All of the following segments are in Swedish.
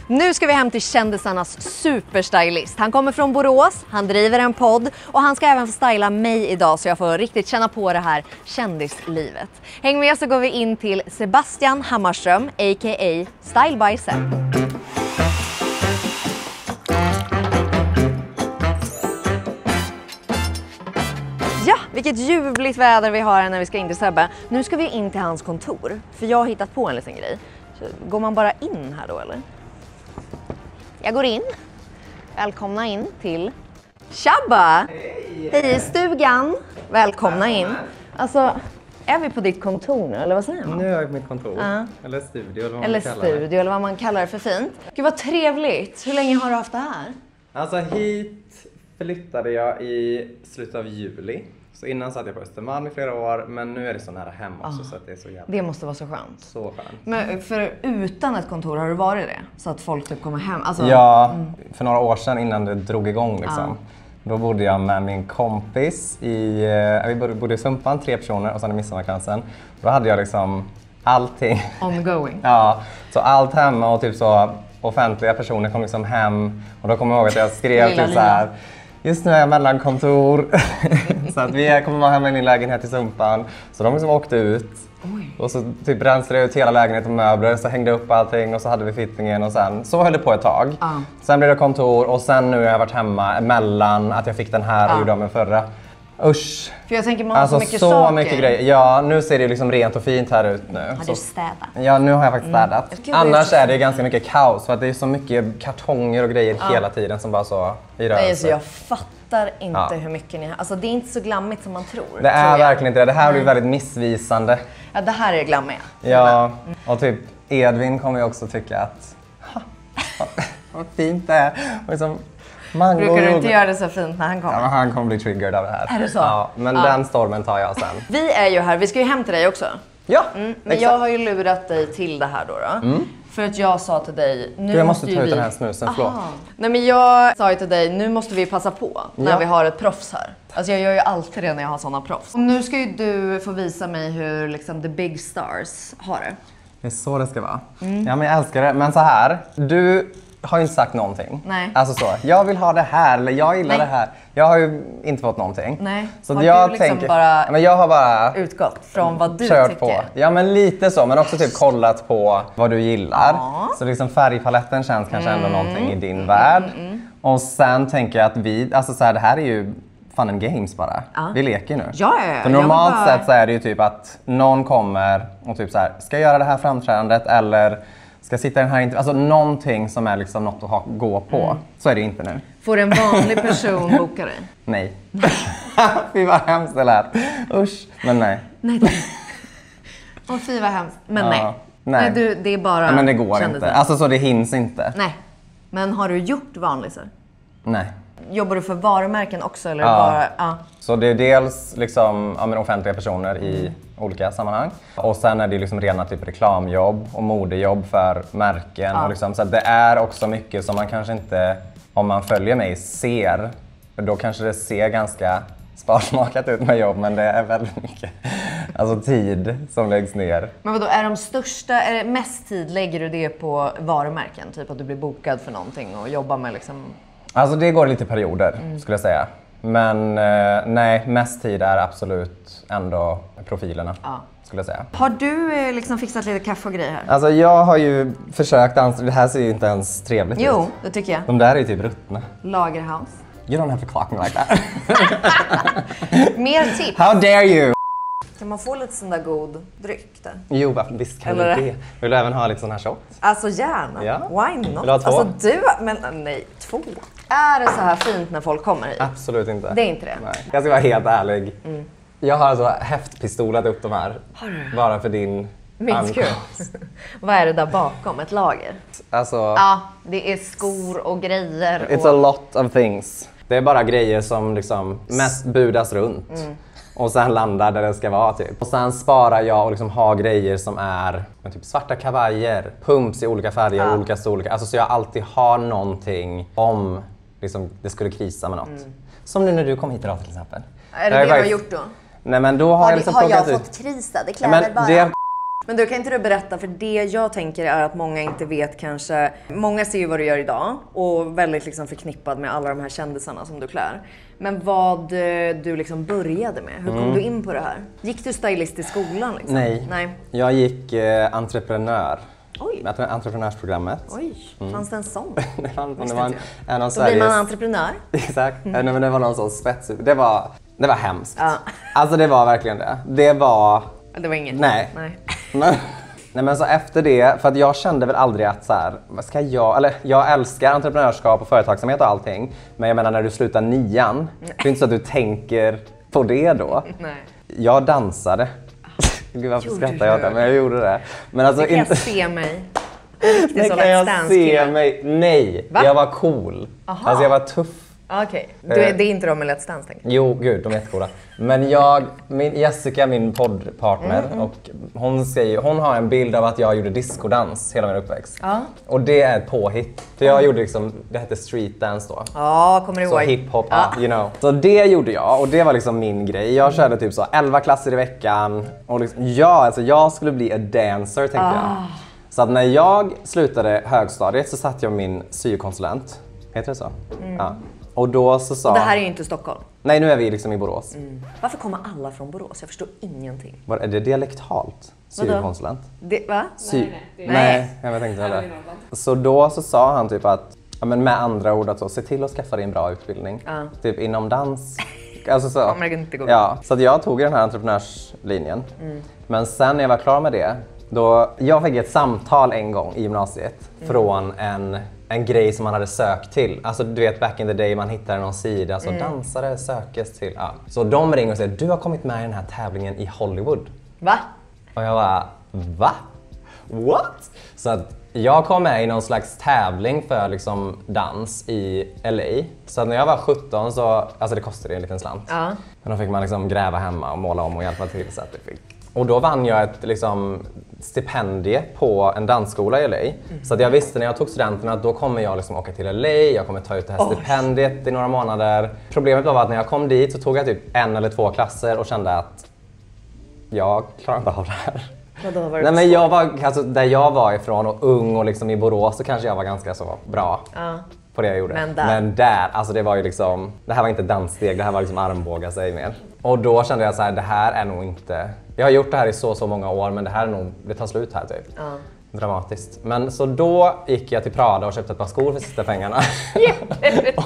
Nu ska vi hem till kändisarnas superstylist. Han kommer från Borås, han driver en podd och han ska även få styla mig idag så jag får riktigt känna på det här kändislivet. Häng med så går vi in till Sebastian Hammarström, a.k.a. Style by Seb. Ja, vilket ljuvligt väder vi har när vi ska in till Sebbe. Nu ska vi in till hans kontor, för jag har hittat på en liten grej. Så går man bara in här då eller? Jag går in. Välkomna in till Shabba! Hej i stugan! Välkomna in. Alltså, är vi på ditt kontor nu eller vad säger man? Nu är jag på mitt kontor. Eller studio eller vad eller man kallar det. Studio eller vad man kallar det för fint. Gud vad trevligt. Hur länge har du haft det här? Alltså hit flyttade jag i slutet av juli. Så innan satt jag på Östermalm i flera år, men nu är det så nära hem också så att det är så jävla... Det måste vara så skönt. Så skönt. Men för utan ett kontor har du varit det? Så att folk typ kommer hem? Alltså, Ja, för några år sedan innan det drog igång liksom. Då bodde jag med min kompis vi bodde i Sumpan, 3 personer och sen i Midsommarkransen. Då hade jag liksom allting. Ongoing. Ja, så allt hemma och typ så offentliga personer kom liksom hem. Och då kommer jag ihåg att jag skrev typ så här. Just nu är jag mellan kontor, så att vi kommer vara hemma i min lägenhet i Sumpan. Så de liksom åkte ut. Oj. Och så typ rensade jag ut hela lägenheten med möbler, så hängde upp allting och så hade vi fittingen och sen så höll det på ett tag. Sen blev det kontor och sen nu har jag varit hemma mellan att jag fick den här och gjorde av med förra. Usch. För jag tänker man har så mycket så saker. mycket grejer. Ja, nu ser det liksom rent och fint här ut nu. Har du städat? Ja, nu har jag faktiskt städat. Annars det är det ganska mycket kaos för att det är så mycket kartonger och grejer hela tiden som bara så i rörelse. Nej, så jag fattar inte hur mycket ni har. Alltså det är inte så glammigt som man tror. Det är verkligen inte det. Det här blir väldigt missvisande. Ja, det här är glammiga. Ja, och typ Edvin kommer ju också tycka att vad fint det är. Och liksom, brukar du inte göra det så fint när han kommer? Ja, men han kommer bli triggered av det här. Är det så? Ja, men den stormen tar jag sen. Vi är ju här, vi ska ju hem till dig också. Ja, Men jag har ju lurat dig till det här då. För att jag sa till dig, nu jag måste ta ut vi... den här snusen, förlåt. Nej men jag sa ju till dig, nu måste vi passa på när vi har ett proffs här. Alltså jag gör ju alltid det när jag har såna proffs. Och nu ska ju du få visa mig hur liksom the big stars har det. Det är så det ska vara. Ja, men jag älskar det. Men så här, du har ju inte sagt någonting. Nej. Alltså så, jag vill ha det här eller jag gillar det här. Jag har ju inte fått någonting. Nej. Så har jag du liksom tänker, bara men jag har bara utgått från vad du kört tycker? på. Ja, men lite så, men också typ kollat på vad du gillar. Så liksom färgpaletten känns kanske ändå någonting i din värld. Och sen tänker jag att alltså så här, det här är ju fun and games bara. Vi leker nu. Ja. För normalt sett så är det ju typ att någon kommer och typ så här, ska jag göra det här framträdandet eller ska sitta i den här alltså någonting som är liksom något att gå på. Så är det inte nu. Får en vanlig person boka dig? Nej. Fy vad hemskt det lät. Usch. Men nej. Nej. Åh fy vad hemskt. Men nej. Nej. Det är bara... Ja, men det går inte. Alltså så det hinns inte. Nej. Men har du gjort vanlisar? Nej. Jobbar du för varumärken också eller bara... Så det är dels liksom offentliga personer i olika sammanhang. Och sen är det liksom rena typ reklamjobb och modejobb för märken. Och liksom, så att det är också mycket som man kanske inte, om man följer mig, ser. För då kanske det ser ganska sparsmakat ut med jobb, men det är väldigt mycket tid som läggs ner. Men vadå, är de största, är det mest tid lägger du det på varumärken? Typ att du blir bokad för någonting och jobbar med liksom... Alltså det går lite perioder skulle jag säga. Men nej, mest tid är absolut ändå profilerna skulle jag säga. Har du liksom fixat lite kaffe och grejer här? Alltså jag har ju försökt det här ser ju inte ens trevligt ut. Jo, det tycker jag. De där är ju typ ruttna. Lagerhaus. You don't have to clock me like that. Mer tips. How dare you? Kan man få lite sån där god dryck där? Jo, visst kan eller du det. Vill du även ha lite sån här shot? Alltså gärna. Ja. Why not? Vill du ha 2? Alltså du, men nej, 2. Är det så här fint när folk kommer hit? Absolut inte. Det är inte det? Nej. Jag ska vara helt ärlig. Jag har alltså häftpistolat upp de här. Har du? Bara för din Min skull. Vad är det där bakom? Ett lager? Alltså... Ja, det är skor och grejer. It's a lot of things. Det är bara grejer som liksom mest budas runt. Och sen landar där det ska vara typ. Och sen sparar jag och liksom har grejer som är typ svarta kavajer, pumps i olika färger, olika storlekar. Alltså så jag alltid har någonting om liksom, det skulle krisa med något. Som nu när du kom hit idag till exempel. Är det det du har gjort då? Nej men då har jag liksom har jag plockat fått ut... krisade Ja, kläder men bara? det Men du, kan inte du berätta, för det jag tänker är att många inte vet kanske. Många ser ju vad du gör idag och väldigt liksom förknippad med alla de här kändisarna som du klär. Men vad du liksom började med, hur kom du in på det här? Gick du stylist i skolan liksom? Nej. Jag gick entreprenör. Oj. Entreprenörsprogrammet. Oj, fanns det en sån? det var Då blir man entreprenör. Exakt. Nej, men det var någon sån spets. Det var hemskt. Ja. Alltså det var verkligen det. Det var inget. Nej. Nej men så efter det, för att jag kände väl aldrig att så här, jag älskar entreprenörskap och företagsamhet och allting. Men jag menar när du slutar 9:an, det är inte så att du tänker på det då. Nej. Jag dansade. Gud varför skrattar jag inte, men jag gjorde det. Men alltså det kan inte... jag se mig. Det kan jag se mig. Nej, jag var cool. Aha. Alltså jag var tuff. Okej, det är inte de med Let's Dance tänker jag. Jo, gud, de är jättecoola. Men Jessica, min poddpartner, och hon har en bild av att jag gjorde diskodans hela min uppväxt. Och det är ett påhitt. För jag gjorde liksom, det hette street dance då. Ja, kommer du ihåg? Så hiphop, you know. Så det gjorde jag och det var liksom min grej. Jag körde typ så 11 klasser i veckan. Och liksom, jag skulle bli a dancer tänkte jag. Så att när jag slutade högstadiet så satt jag med min syokonsulent. Heter det så? Ja. Och då så sa... Och det här är ju inte Stockholm. Nej, nu är vi liksom i Borås. Varför kommer alla från Borås? Jag förstår ingenting. Är det dialektalt? Syokonsulent? Va? Nej, jag tänkte det. Så då så sa han typ att, men med andra ord att se till att skaffa dig en bra utbildning. Typ inom dans. Alltså så. Ja, så att jag tog den här entreprenörslinjen. Men sen när jag var klar med det, jag fick ett samtal en gång i gymnasiet från en grej som man hade sökt till. Alltså du vet back in the day man hittade någon sida så dansare sökes till. Ja. Så de ringer och säger du har kommit med i den här tävlingen i Hollywood. Va? Och jag bara va? What? Så att jag kom med i någon slags tävling för liksom dans i LA. Så att när jag var 17 så, alltså det kostade en liten slant. Men då fick man liksom gräva hemma och måla om och hjälpa till så att det fick. Och då vann jag ett liksom, stipendie på en dansskola i LA. Så att jag visste när jag tog studenten att då kommer jag liksom åka till LA, jag kommer ta ut det här stipendiet i några månader. Problemet var att när jag kom dit så tog jag typ 1 eller 2 klasser och kände att jag klarar inte av det här. Nej, men jag var, alltså, där jag var ifrån och ung och liksom i Borås så kanske jag var ganska så bra. På det jag gjorde. Men där, alltså det var ju liksom, det här var inte danssteg, det här var liksom armbåga sig mer. Och då kände jag så här, det här är nog inte, jag har gjort det här i så många år men det här är nog, det tar slut här typ. Dramatiskt. Men så då gick jag till Prada och köpte ett par skor för sista pengarna.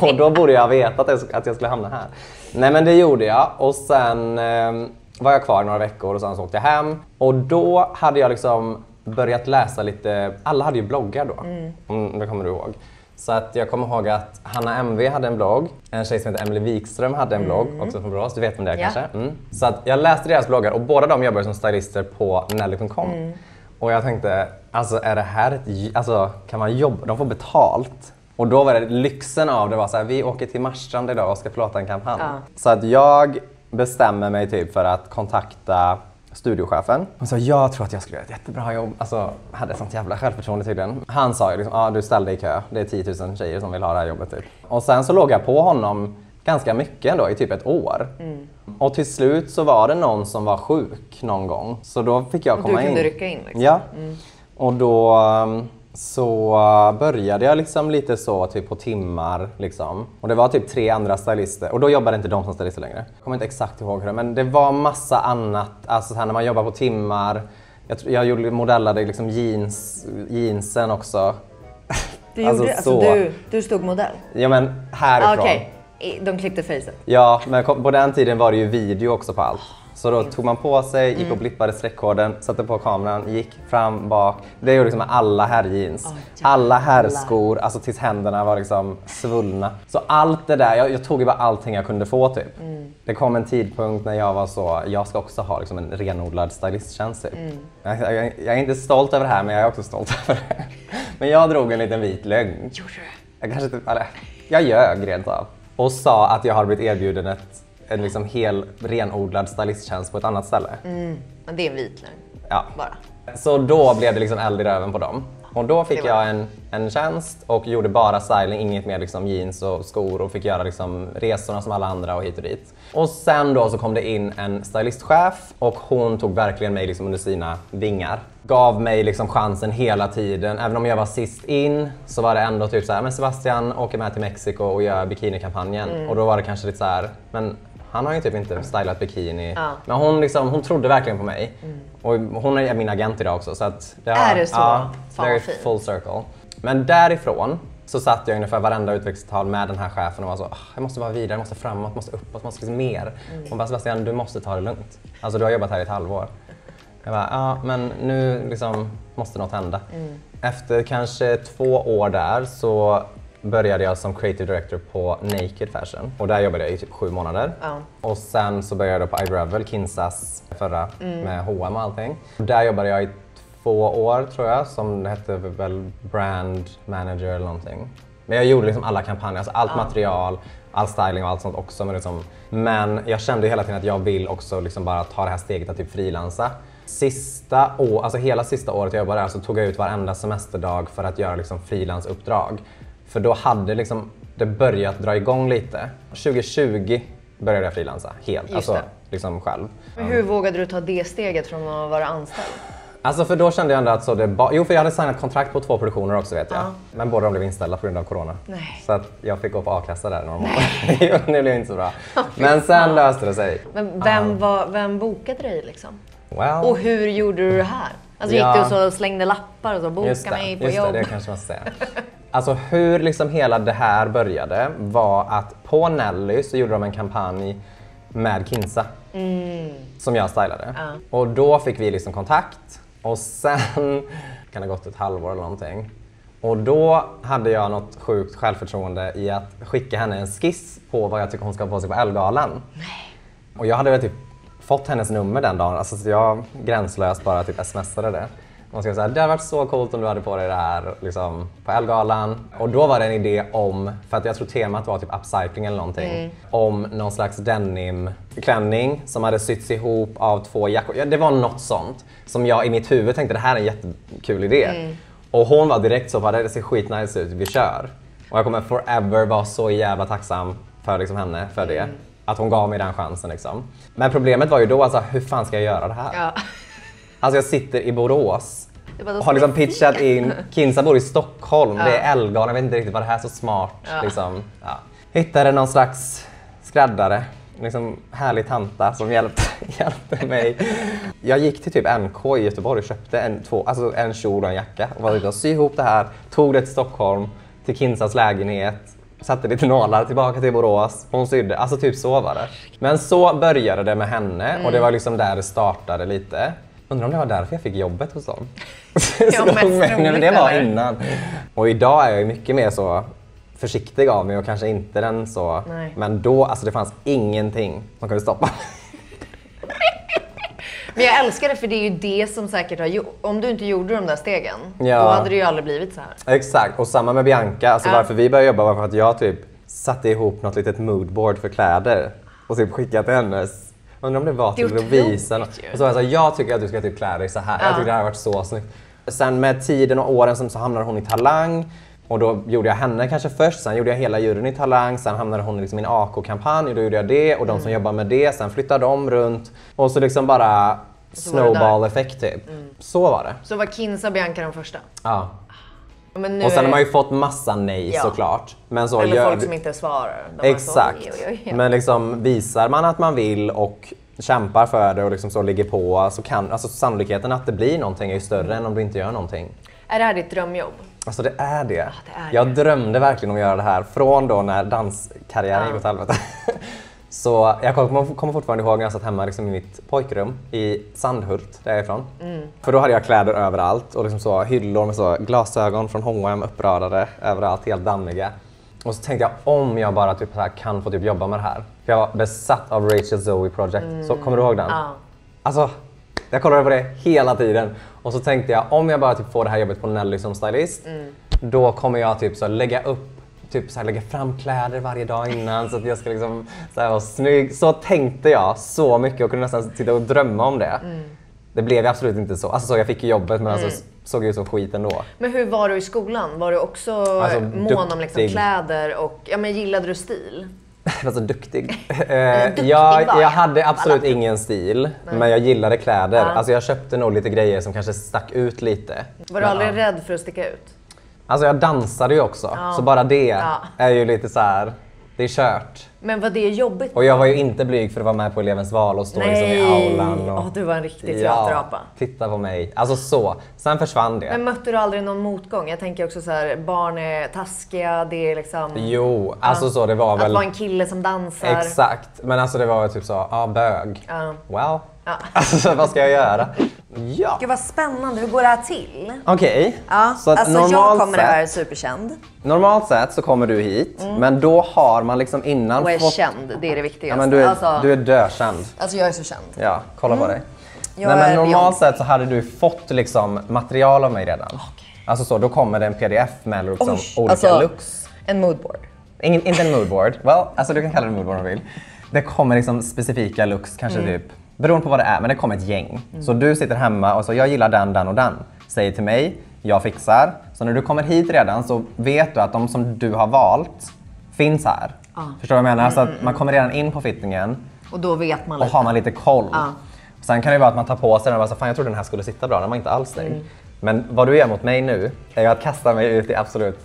Och då borde jag veta att jag skulle hamna här. Nej men det gjorde jag och sen var jag kvar några veckor och sen så åkte jag hem. Och då hade jag liksom börjat läsa lite, alla hade ju bloggar då, det kommer du ihåg. Så att jag kommer ihåg att Hanna MV hade en blogg, en tjej som heter Emily Wikström hade en blogg, också från Borås, du vet om det är kanske? Så att jag läste deras bloggar och båda de jobbar som stylister på Nelly.com. Och jag tänkte, alltså är det här kan man jobba, de får betalt. Och då var det lyxen av det var så här, vi åker till Marstrand idag och ska plåta en kampanj. Så att jag bestämmer mig typ för att kontakta studiochefen. Och så jag tror att jag skulle göra ett jättebra jobb. Alltså, hade sånt jävla självförtroende tydligen. Han sa ju liksom, du ställde i kö. Det är 10 000 tjejer som vill ha det här jobbet typ. Och sen så låg jag på honom ganska mycket ändå i typ ett år. Och till slut så var det någon som var sjuk någon gång. Så då fick jag komma in. Du kunde rycka in liksom. Ja. Och då så började jag liksom lite så typ på timmar liksom. Och det var typ 3 andra stylister och då jobbade inte de som stylister längre. Jag kommer inte exakt ihåg hur det, men det var massa annat, alltså så här när man jobbar på timmar. Jag modellade liksom jeansen också. Du gjorde du stod modell? Ja men härifrån. Okej. De klippte facet. Ja, men på den tiden var det ju video också på allt. Så då tog man på sig, gick och blippade sträckkoden, satte på kameran, gick fram, bak. Det gjorde liksom alla herrjeans. Alla herrskor, alltså tills händerna var liksom svullna. Så allt det där, jag tog ju bara allting jag kunde få typ. Det kom en tidpunkt när jag var så, jag ska också ha liksom en renodlad stylisttjänst typ. Jag är inte stolt över det här men jag är också stolt över det. Men jag drog en liten vit lögn. Gjorde du? Jag kanske typ, jag ljög rent av. Och sa att jag har blivit erbjuden en liksom hel renodlad stylisttjänst på ett annat ställe. Men det är en vit lögn. Ja. Bara. Så då blev det liksom eld i röven på dem. Och då fick jag en tjänst och gjorde bara styling, inget mer liksom jeans och skor och fick göra liksom resorna som alla andra och hit och dit. Och sen då så kom det in en stylistchef och hon tog verkligen mig liksom under sina vingar. Gav mig liksom chansen hela tiden. Även om jag var sist in så var det ändå typ så här, men Sebastian åker med till Mexiko och gör bikinikampanjen. Och då var det kanske lite så här, men han har ju typ inte stylat bikini. Men hon trodde verkligen på mig. Och hon är min agent idag också. Så att är det så? Ja, very full circle. Men därifrån så satt jag ungefär varenda utvecklingstal med den här chefen och var så, jag måste vara vidare, jag måste framåt, jag måste uppåt, jag måste liksom mer. Hon bara, Sebastian, du måste ta det lugnt. Alltså du har jobbat här i ett halvår. Jag bara, ja men nu liksom måste något hända. Efter kanske 2 år där så började jag som creative director på Naked Fashion. Och där jobbade jag i typ 7 månader. Och sen så började jag på iRevel, Kinsas förra med H&M och allting. Och där jobbade jag i 2 år tror jag, som det hette väl brand manager eller någonting. Men jag gjorde liksom alla kampanjer, alltså allt material, all styling och allt sånt också. Men jag kände hela tiden att jag vill också liksom bara ta det här steget att typ frilansa. Hela sista året jag jobbade där så tog jag ut varenda semesterdag för att göra liksom frilansuppdrag. För då hade liksom det börjat dra igång lite. 2020 började jag frilansa helt, alltså liksom själv. Men hur vågade du ta det steget från att vara anställd? Alltså för då kände jag ändå att för jag hade signat kontrakt på 2 produktioner också vet jag. Men båda de blev inställda på grund av corona. Nej. Så att jag fick gå på A-kassa där några månader. Det blev inte så bra. Men sen löste det sig. Men vem bokade dig liksom? Well, och hur gjorde du det här? Alltså gick du och så slängde lappar och så boka mig på jobb? Det kanske man ska säga. Alltså hur liksom hela det här började var att på Nelly så gjorde de en kampanj med Kinsa som jag stylade. Och då fick vi liksom kontakt och sen kan det ha gått ett halvår eller någonting. Och då hade jag något sjukt självförtroende i att skicka henne en skiss på vad jag tycker hon ska ha på sig på Ellegalan. Och jag hade väl typ fått hennes nummer den dagen, alltså så jag gränslöst bara typ smsade det. Man ska säga, det hade varit så coolt om du hade på dig det här liksom, på Ellegalan. Och då var det en idé om, för att jag tror temat var typ upcycling eller någonting, om någon slags denimklänning som hade sytts ihop av 2 jackor. Ja, det var något sånt som jag i mitt huvud tänkte, det här är en jättekul idé. Och hon var direkt så bara, det ser skitnice ut, vi kör. Och jag kommer forever vara så jävla tacksam för liksom, henne för det. Att hon gav mig den chansen liksom. Men problemet var ju då alltså, hur fan ska jag göra det här? Ja. Alltså jag sitter i Borås och har liksom pitchat in, Kinsa bor i Stockholm, det är Ellegalan, jag vet inte riktigt vad det här är så smart. Liksom. Ja. Hittade någon slags skräddare, liksom härlig tanta som hjälpte mig. Jag gick till typ NK i Göteborg och köpte en kjol och en jacka och var ute och sy ihop det här, tog det till Stockholm, till Kinsas lägenhet. Satte lite nålar tillbaka till Borås. Hon sydde. Alltså typ så var det. Men så började det med henne och det var liksom där det startade lite. Undrar om det var därför jag fick jobbet hos dem. Men det var innan. Och idag är jag mycket mer så försiktig av mig och kanske inte den så. Nej. Men då, alltså det fanns ingenting som kunde stoppa. Men jag älskar det för det är ju det som säkert har gjort. Om du inte gjorde de där stegen, då hade det ju aldrig blivit så här. Exakt, och samma med Bianca. Alltså varför vi började jobba var för att jag typ satte ihop något litet moodboard för kläder och typ skickade till hennes. Undrar om det var till att visa. Och så var jag tycker att du ska typ klä dig så här. Jag tycker det här har varit så snyggt. Sen med tiden och åren så hamnade hon i Talang. Och då gjorde jag henne kanske först, sen gjorde jag hela juryn i Talang, sen hamnade hon liksom i en AK-kampanj och då gjorde jag det och de som jobbar med det, sen flyttade de runt och så liksom bara snowball-effekt typ. Så var det. Så var Kinsa Bianca den första? Ja. Men nu och sen har man ju fått massa nej såklart. Men så eller folk som inte svarar. Exakt. Så, men liksom visar man att man vill och kämpar för det och liksom så ligger på så kan, alltså sannolikheten att det blir någonting är ju större än om du inte gör någonting. Är det här ditt drömjobb? Alltså det är det. Jag drömde verkligen om att göra det här från då när danskarriären gick åt helvete. Så jag kommer fortfarande ihåg när jag satt hemma liksom i mitt pojkrum i Sandhult, därifrån. För då hade jag kläder överallt och liksom så hyllor med så glasögon från H&M uppradade överallt, helt dammiga. Och så tänkte jag om jag bara typ så här kan få typ jobba med det här. För jag var besatt av Rachel Zoe Project. Så kommer du ihåg den? Alltså, jag kollade på det hela tiden. Och så tänkte jag om jag bara typ får det här jobbet på Nelly som stylist, då kommer jag typ så lägga upp typ så här, lägga fram kläder varje dag innan så att jag ska liksom så här, vara snygg. Så tänkte jag så mycket och kunde nästan sitta och drömma om det. Det blev absolut inte så. Alltså så jag fick jobbet men alltså såg ut som skit ändå. Men hur var du i skolan? Var du också mån om liksom kläder och gillade du stil? Jag var så duktig. Jag hade absolut ingen stil, men jag gillade kläder. Alltså jag köpte nog lite grejer som kanske stack ut lite. Var du aldrig rädd för att sticka ut? Alltså jag dansade ju också, så bara det är ju lite så här. Det är kört. Men var det jobbigt? Och jag var ju inte blyg för att vara med på elevens val och stå liksom i aulan. Och... du var en riktig teaterapa. Titta på mig. Alltså så. Sen försvann det. Men mötte du aldrig någon motgång? Jag tänker också så här, barn är taskiga, det är liksom... Jo, alltså så det var väl... Att vara en kille som dansar. Exakt. Men alltså det var typ så, bög. Wow. Alltså vad ska jag göra? Ja. Gud vad spännande, hur går det här till? Okej. Så alltså jag kommer här superkänd. Normalt sett så kommer du hit, men då har man liksom innan och är känd, det är det viktigaste. Ja, men du är dökänd. Alltså jag är så känd. Ja, kolla på dig. Nej, men normalt sett så hade du fått liksom material av mig redan. Alltså så, då kommer det en pdf med liksom olika looks. En moodboard. Inte en moodboard. Well, alltså du kan kalla det moodboard om du vill. Det kommer liksom specifika looks, kanske typ, beroende på vad det är, men det kommer ett gäng. Så du sitter hemma och så, jag gillar den och den. Säger till mig, jag fixar. Så när du kommer hit redan så vet du att de som du har valt finns här. Förstår du vad jag menar? Så att man kommer redan in på fittingen. Och då vet man lite. Och har man lite koll. Sen kan det vara att man tar på sig den och bara, fan jag trodde den här skulle sitta bra, den var inte alls dig. Men vad du gör mot mig nu är att kasta mig ut i absolut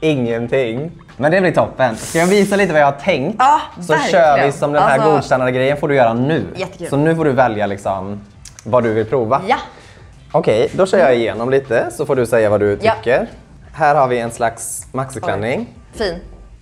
ingenting. Men det blir toppen. Ska jag visa lite vad jag har tänkt? Så verkligen. Kör vi som den här godkännande grejen får du göra nu. Jättekul. Så nu får du välja liksom vad du vill prova. Ja. Okej, då kör jag igenom lite så får du säga vad du tycker. Här har vi en slags maxiklänning. Fin.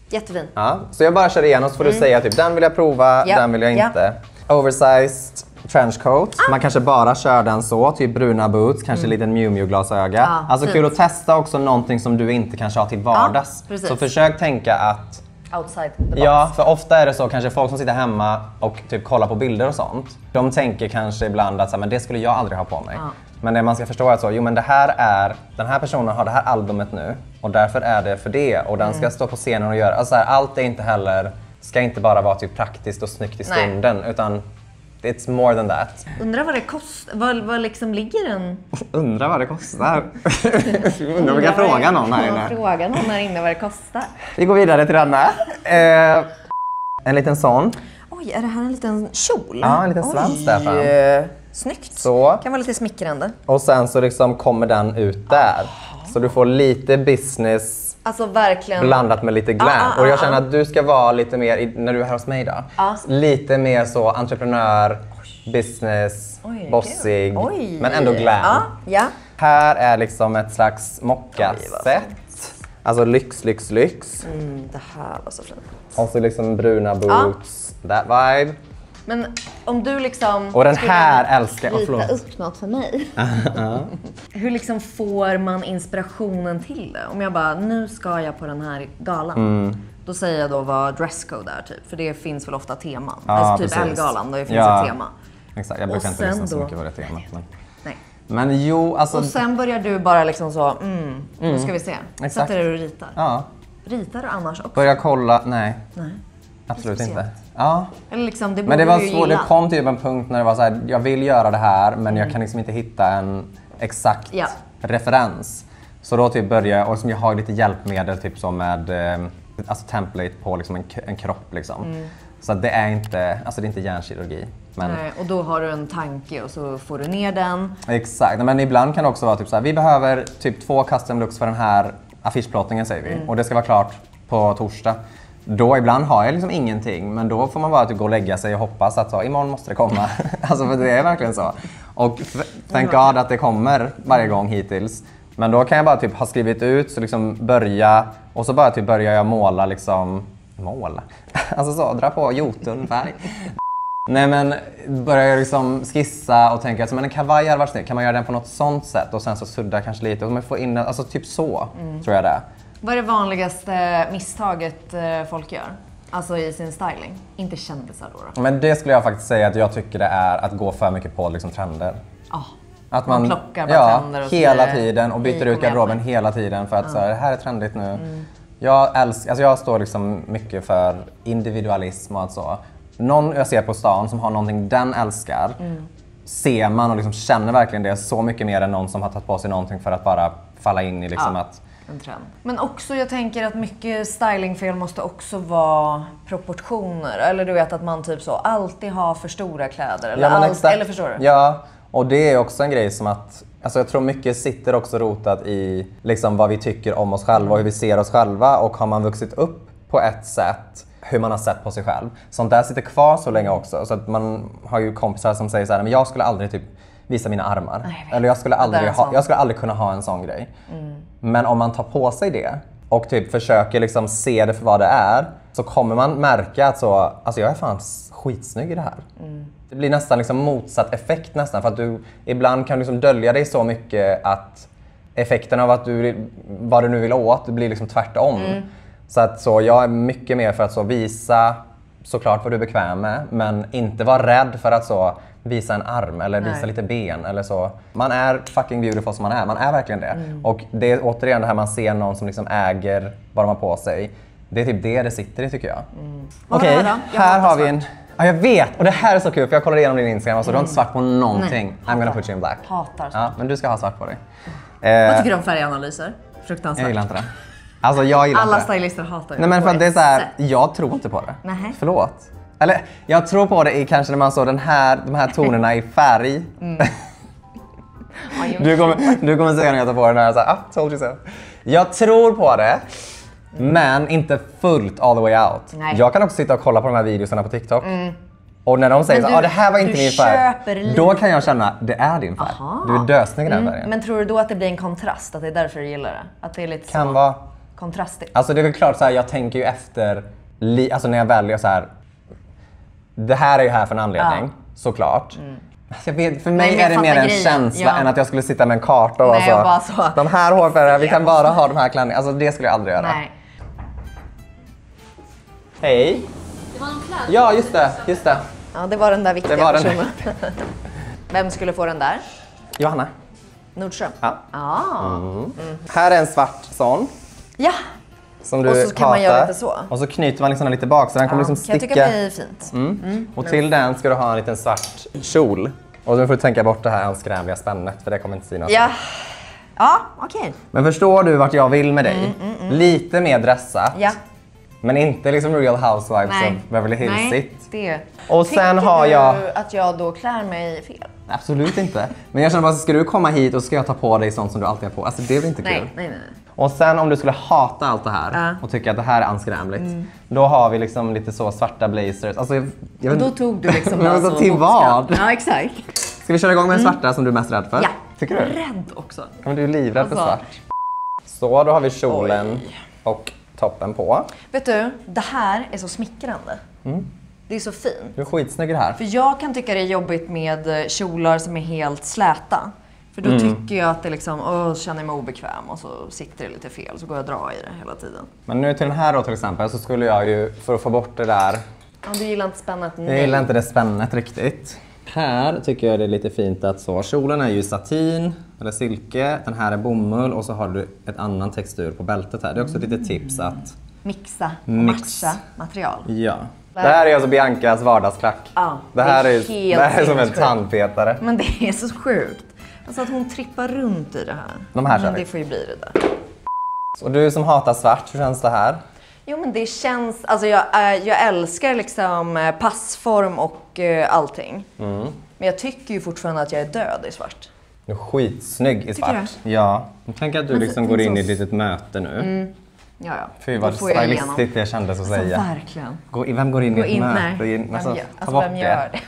Jättefin. Ja, så jag bara kör igenom så får du säga typ den vill jag prova, den vill jag inte. Oversized trenchcoat. Man kanske bara kör den så, typ bruna boots, kanske en liten Miu Miu glasöga. Alltså kul att testa också någonting som du inte kanske har till vardags. Så försök tänka att outside the box. Ja, för ofta är det så kanske folk som sitter hemma och typ kollar på bilder och sånt. De tänker kanske ibland att så här, men det skulle jag aldrig ha på mig. Men det man ska förstå är att så, jo men det här är, den här personen har det här albumet nu och därför är det för det och den ska stå på scenen och göra, alltså så här, allt är inte heller, ska inte bara vara typ praktiskt och snyggt i stunden utan it's more than that. Undrar vad det kostar, vad liksom ligger den? Undrar vad det kostar. Undrar om vi kan fråga någon här inne. Fråga någon här inne vad det kostar. Vi går vidare till denna. En liten sån. Oj, är det här en liten kjol? Ja, en liten svans där fram. Snyggt. Så. Kan vara lite smickrande. Och sen så liksom kommer den ut där. Så du får lite business alltså verkligen blandat med lite glam. Och jag känner att du ska vara lite mer, när du är här hos mig då, lite mer så entreprenör, business, bossig, men ändå glam. Här är liksom ett slags mockaset. Alltså lyx. Det här var så fint. Och så liksom bruna boots, that vibe. Men om du liksom... Och den här älskar jag. Rita upp något för mig. Hur liksom får man inspirationen till det? Om jag bara, nu ska jag på den här galan. Då säger jag då vad dresscode är typ. För det finns väl ofta teman. Alltså typ Ellegalan, då finns ett tema. Exakt, jag brukar inte lyssna så mycket på det temat. Nej. Men jo, alltså... Och sen börjar du bara liksom så, nu ska vi se. Sätter du och ritar. Ja. Ritar du annars också? Börja kolla, nej. Absolut inte. Ja. Eller liksom, det men det var svårt, det kom typ en punkt när det var så här, jag vill göra det här men jag kan liksom inte hitta en exakt referens. Så då typ började jag, och som jag har lite hjälpmedel typ som med alltså template på liksom en kropp liksom. Så det är inte, alltså det är inte hjärnkirurgi. Men... Nej, och då har du en tanke och så får du ner den. Exakt, men ibland kan det också vara typ så här, vi behöver typ 2 custom looks för den här affischplottningen säger vi. Och det ska vara klart på torsdag. Då ibland har jag liksom ingenting, men då får man bara typ gå och lägga sig och hoppas att så, imorgon måste det komma. Alltså för det är verkligen så. Och thank God att det kommer varje gång hittills. Men då kan jag bara typ ha skrivit ut, så liksom börja, och så bara typ börjar jag måla liksom, alltså så, dra på jotunfärg. Nej men börjar jag liksom skissa och tänka att men en kavaj hade varit snygg, kan man göra den på något sånt sätt och sen så sudda kanske lite och man får in den, alltså typ så tror jag det. Vad är det vanligaste misstaget folk gör? Alltså i sin styling? Inte kändisar då? Men det skulle jag faktiskt säga att jag tycker det är att gå för mycket på liksom trender. Att man plockar bara trender och hela tiden och byter ut garderoben hela tiden för att så här, det här är trendigt nu. Jag står liksom mycket för individualism och så. Någon jag ser på stan som har någonting den älskar ser man och liksom känner verkligen det så mycket mer än någon som har tagit på sig någonting för att bara falla in i liksom att... En trend. Men också jag tänker att mycket stylingfel måste också vara proportioner. Eller du vet att man typ så alltid har för stora kläder. Eller, eller förstår du? Ja, och det är också en grej som att... Alltså jag tror mycket sitter också rotat i liksom vad vi tycker om oss själva och hur vi ser oss själva. Och har man vuxit upp på ett sätt, hur man har sett på sig själv. Sånt där sitter kvar så länge också. Så att man har ju kompisar som säger så här, men jag skulle aldrig typ visa mina armar. Eller jag skulle aldrig kunna ha en sån grej. Men om man tar på sig det och typ försöker liksom se det för vad det är, så kommer man märka att så, alltså jag är fan skitsnygg i det här. Det blir nästan liksom motsatt effekt nästan, för att du ibland kan liksom dölja dig så mycket att effekten av att du, vad du nu vill åt, det blir liksom tvärtom. Så att så jag är mycket mer för att så visa såklart vad du är bekväm med, men inte vara rädd för att så visa en arm eller visa lite ben eller så. Man är fucking beautiful som man är verkligen det. Och det är återigen det här man ser någon som liksom äger vad de har på sig. Det är typ det sitter i tycker jag. Okej, här har vi en... Ja, jag vet! Och det här är så kul för jag kollade igenom din Instagram och så du har inte svart på någonting. I'm gonna put you in black. Hatar. Ja, men du ska ha svart på dig. Vad tycker du om färganalyser? Fruktansvärt. Jag gillar inte det. Alltså jag gillar alla inte det. stylister hatar det. Nej men för att det är så här, jag tror inte på det. Nej. Förlåt. Eller jag tror på det i kanske när man såg de här tonerna i färg. Du kommer säga när jag tar på den här så här, told you so. Jag tror på det. Men inte fullt all the way out. Nej. Jag kan också sitta och kolla på de här videorna på TikTok. Och när de säger så det här var inte min färg. Då kan jag känna, det är din färg. Du är dösnygg i den färgen. Men tror du då att det blir en kontrast? Att det är därför du gillar det? Att det är lite kan så vara kontrastigt? Alltså det är väl klart så här, jag tänker ju efter alltså när jag väljer så här. Det här är ju här för en anledning, såklart. Jag vet, för mig är det mer en känsla än att jag skulle sitta med en karta och så. De här hårfärgerna, vi kan bara ha de här klänningarna. Alltså det skulle jag aldrig göra. Nej. Hej. Det var någon kläd. Ja, just det. Ja, det var den där viktiga personen. Vem skulle få den där? Johanna. Nordström? Ja. Här är en svart sån. Ja. Som du och så kan man göra lite så. Och så knyter man liksom den lite bak så den kommer liksom sticka. Jag tycker det är fint. Och till den ska du ha en liten svart kjol. Och då får du tänka bort det här anskrämliga spännet för det kommer inte synas. Ja, okej. Men förstår du vart jag vill med dig? Lite mer dressat. Ja. Men inte liksom Real Housewives of Beverly Hills. Nej, det. Och sen har jag... Tycker du att jag då klär mig fel? Absolut inte. Men jag känner bara, ska du komma hit och ska jag ta på dig sånt som du alltid har på? Alltså det är väl inte kul? Nej. Och sen om du skulle hata allt det här och tycka att det här är anskrämligt, då har vi liksom lite så svarta blazers. Alltså, och då tog du liksom alltså, till vad? Ja, exakt. Ska vi köra igång med den svarta som du är mest rädd för? Ja. Tycker du? Rädd också. Men du är livrädd för svart. Så då har vi kjolen och toppen på. Vet du, det här är så smickrande. Det är så fint. Du är skitsnygg i det här. För jag kan tycka det är jobbigt med kjolar som är helt släta. För då tycker jag att det liksom, känner mig obekväm och så sitter det lite fel. Så går jag och drar i det hela tiden. Men nu till den här då till exempel så skulle jag ju, för att få bort det där. Ja, du gillar inte spännet? Nej. Jag gillar inte det spännet riktigt. Här tycker jag det är lite fint att så, kjolen är ju satin eller silke. Den här är bomull och så har du ett annan textur på bältet här. Det är också ett litet tips att mixa och matcha material. Ja. Det här är alltså Biancas vardagsklack. Ja, det här är som en tandpetare. Men det är så sjukt. Alltså att hon trippar runt i det här. De här men det får ju bli det där. Och du som hatar svart, hur känns det här? Jo men det känns, alltså jag älskar liksom passform och allting. Men jag tycker ju fortfarande att jag är död i svart. Du är skitsnygg i svart. Ja. Jag tänker att du liksom går in i ett litet möte nu. Ja. Fy vad stylistiskt det kändes att säga. Verkligen. Vem går in i ett möte? Alltså, vem gör det?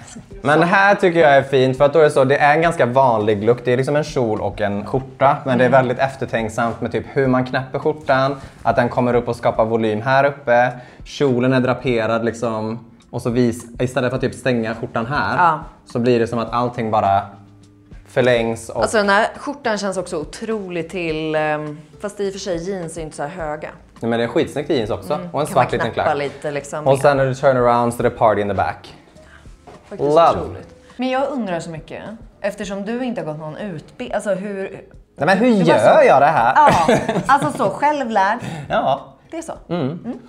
Men det här tycker jag är fint för att då är det så, det är en ganska vanlig look. Det är liksom en kjol och en skjorta. Men det är väldigt eftertänksamt med typ hur man knäpper skjortan. Att den kommer upp och skapar volym här uppe. Kjolen är draperad liksom. Och så istället för att typ stänga skjortan här så blir det som att allting bara förlängs. Och... Alltså den här skjortan känns också otroligt till, fast i och för sig jeans är inte så här höga. Nej, men det är skitsnyggt jeans också. Och en svart liten klack. Lite, liksom, och sen när du turn around så är det party in the back. Faktiskt otroligt. Men jag undrar så mycket, eftersom du inte har gått någon utbildning, alltså hur... Nej, men hur gör jag det här? Ja, alltså så självlärd. Ja. Det är så.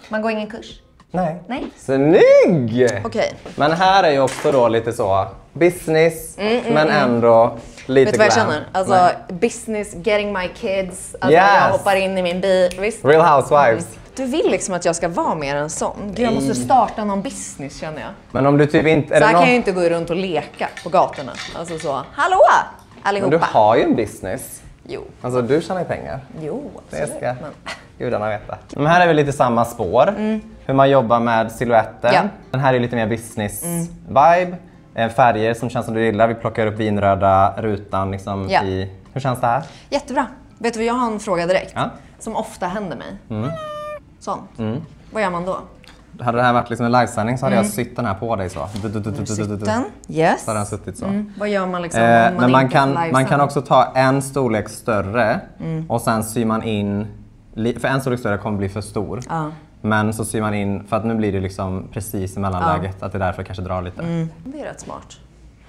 Man går ingen kurs. Nej. Nej. Snygg! Okej. Men här är ju också då lite så business, men ändå lite Vet du vad jag glam. känner? Alltså Nej. business, getting my kids. Alltså Yes. jag hoppar in i min bil. Visst? Real Housewives. Du vill liksom att jag ska vara mer en sån. Gud, jag måste starta någon business känner jag. Men om du typ inte... Så här kan jag ju inte gå runt och leka på gatorna. Alltså så, hallå allihopa. Men du har ju en business. Jo. Alltså du tjänar ju pengar. Jo, Det absolut. ska Men... gudarna veta. Men här är väl lite samma spår. Hur man jobbar med silhuetten. Ja. Den här är lite mer business-vibe. Färger som känns som du gillar. Vi plockar upp vinröda rutan liksom Ja. i... Hur känns det här? Jättebra. Vet du vad, jag har en fråga direkt. Ja. Som ofta händer mig. Sånt. Vad gör man då? Hade det här varit liksom en livesändning så hade jag sytt den här på dig så. Sitten. Yes. Så hade den suttit så. Vad gör man liksom om Men man inte kan, livesänder? man kan också ta en storlek större och sen syr man in, för en storlek större kommer bli för stor. Ja. Men så syr man in, för att nu blir det liksom precis i mellanläget, att det därför kanske drar lite. Det är rätt smart.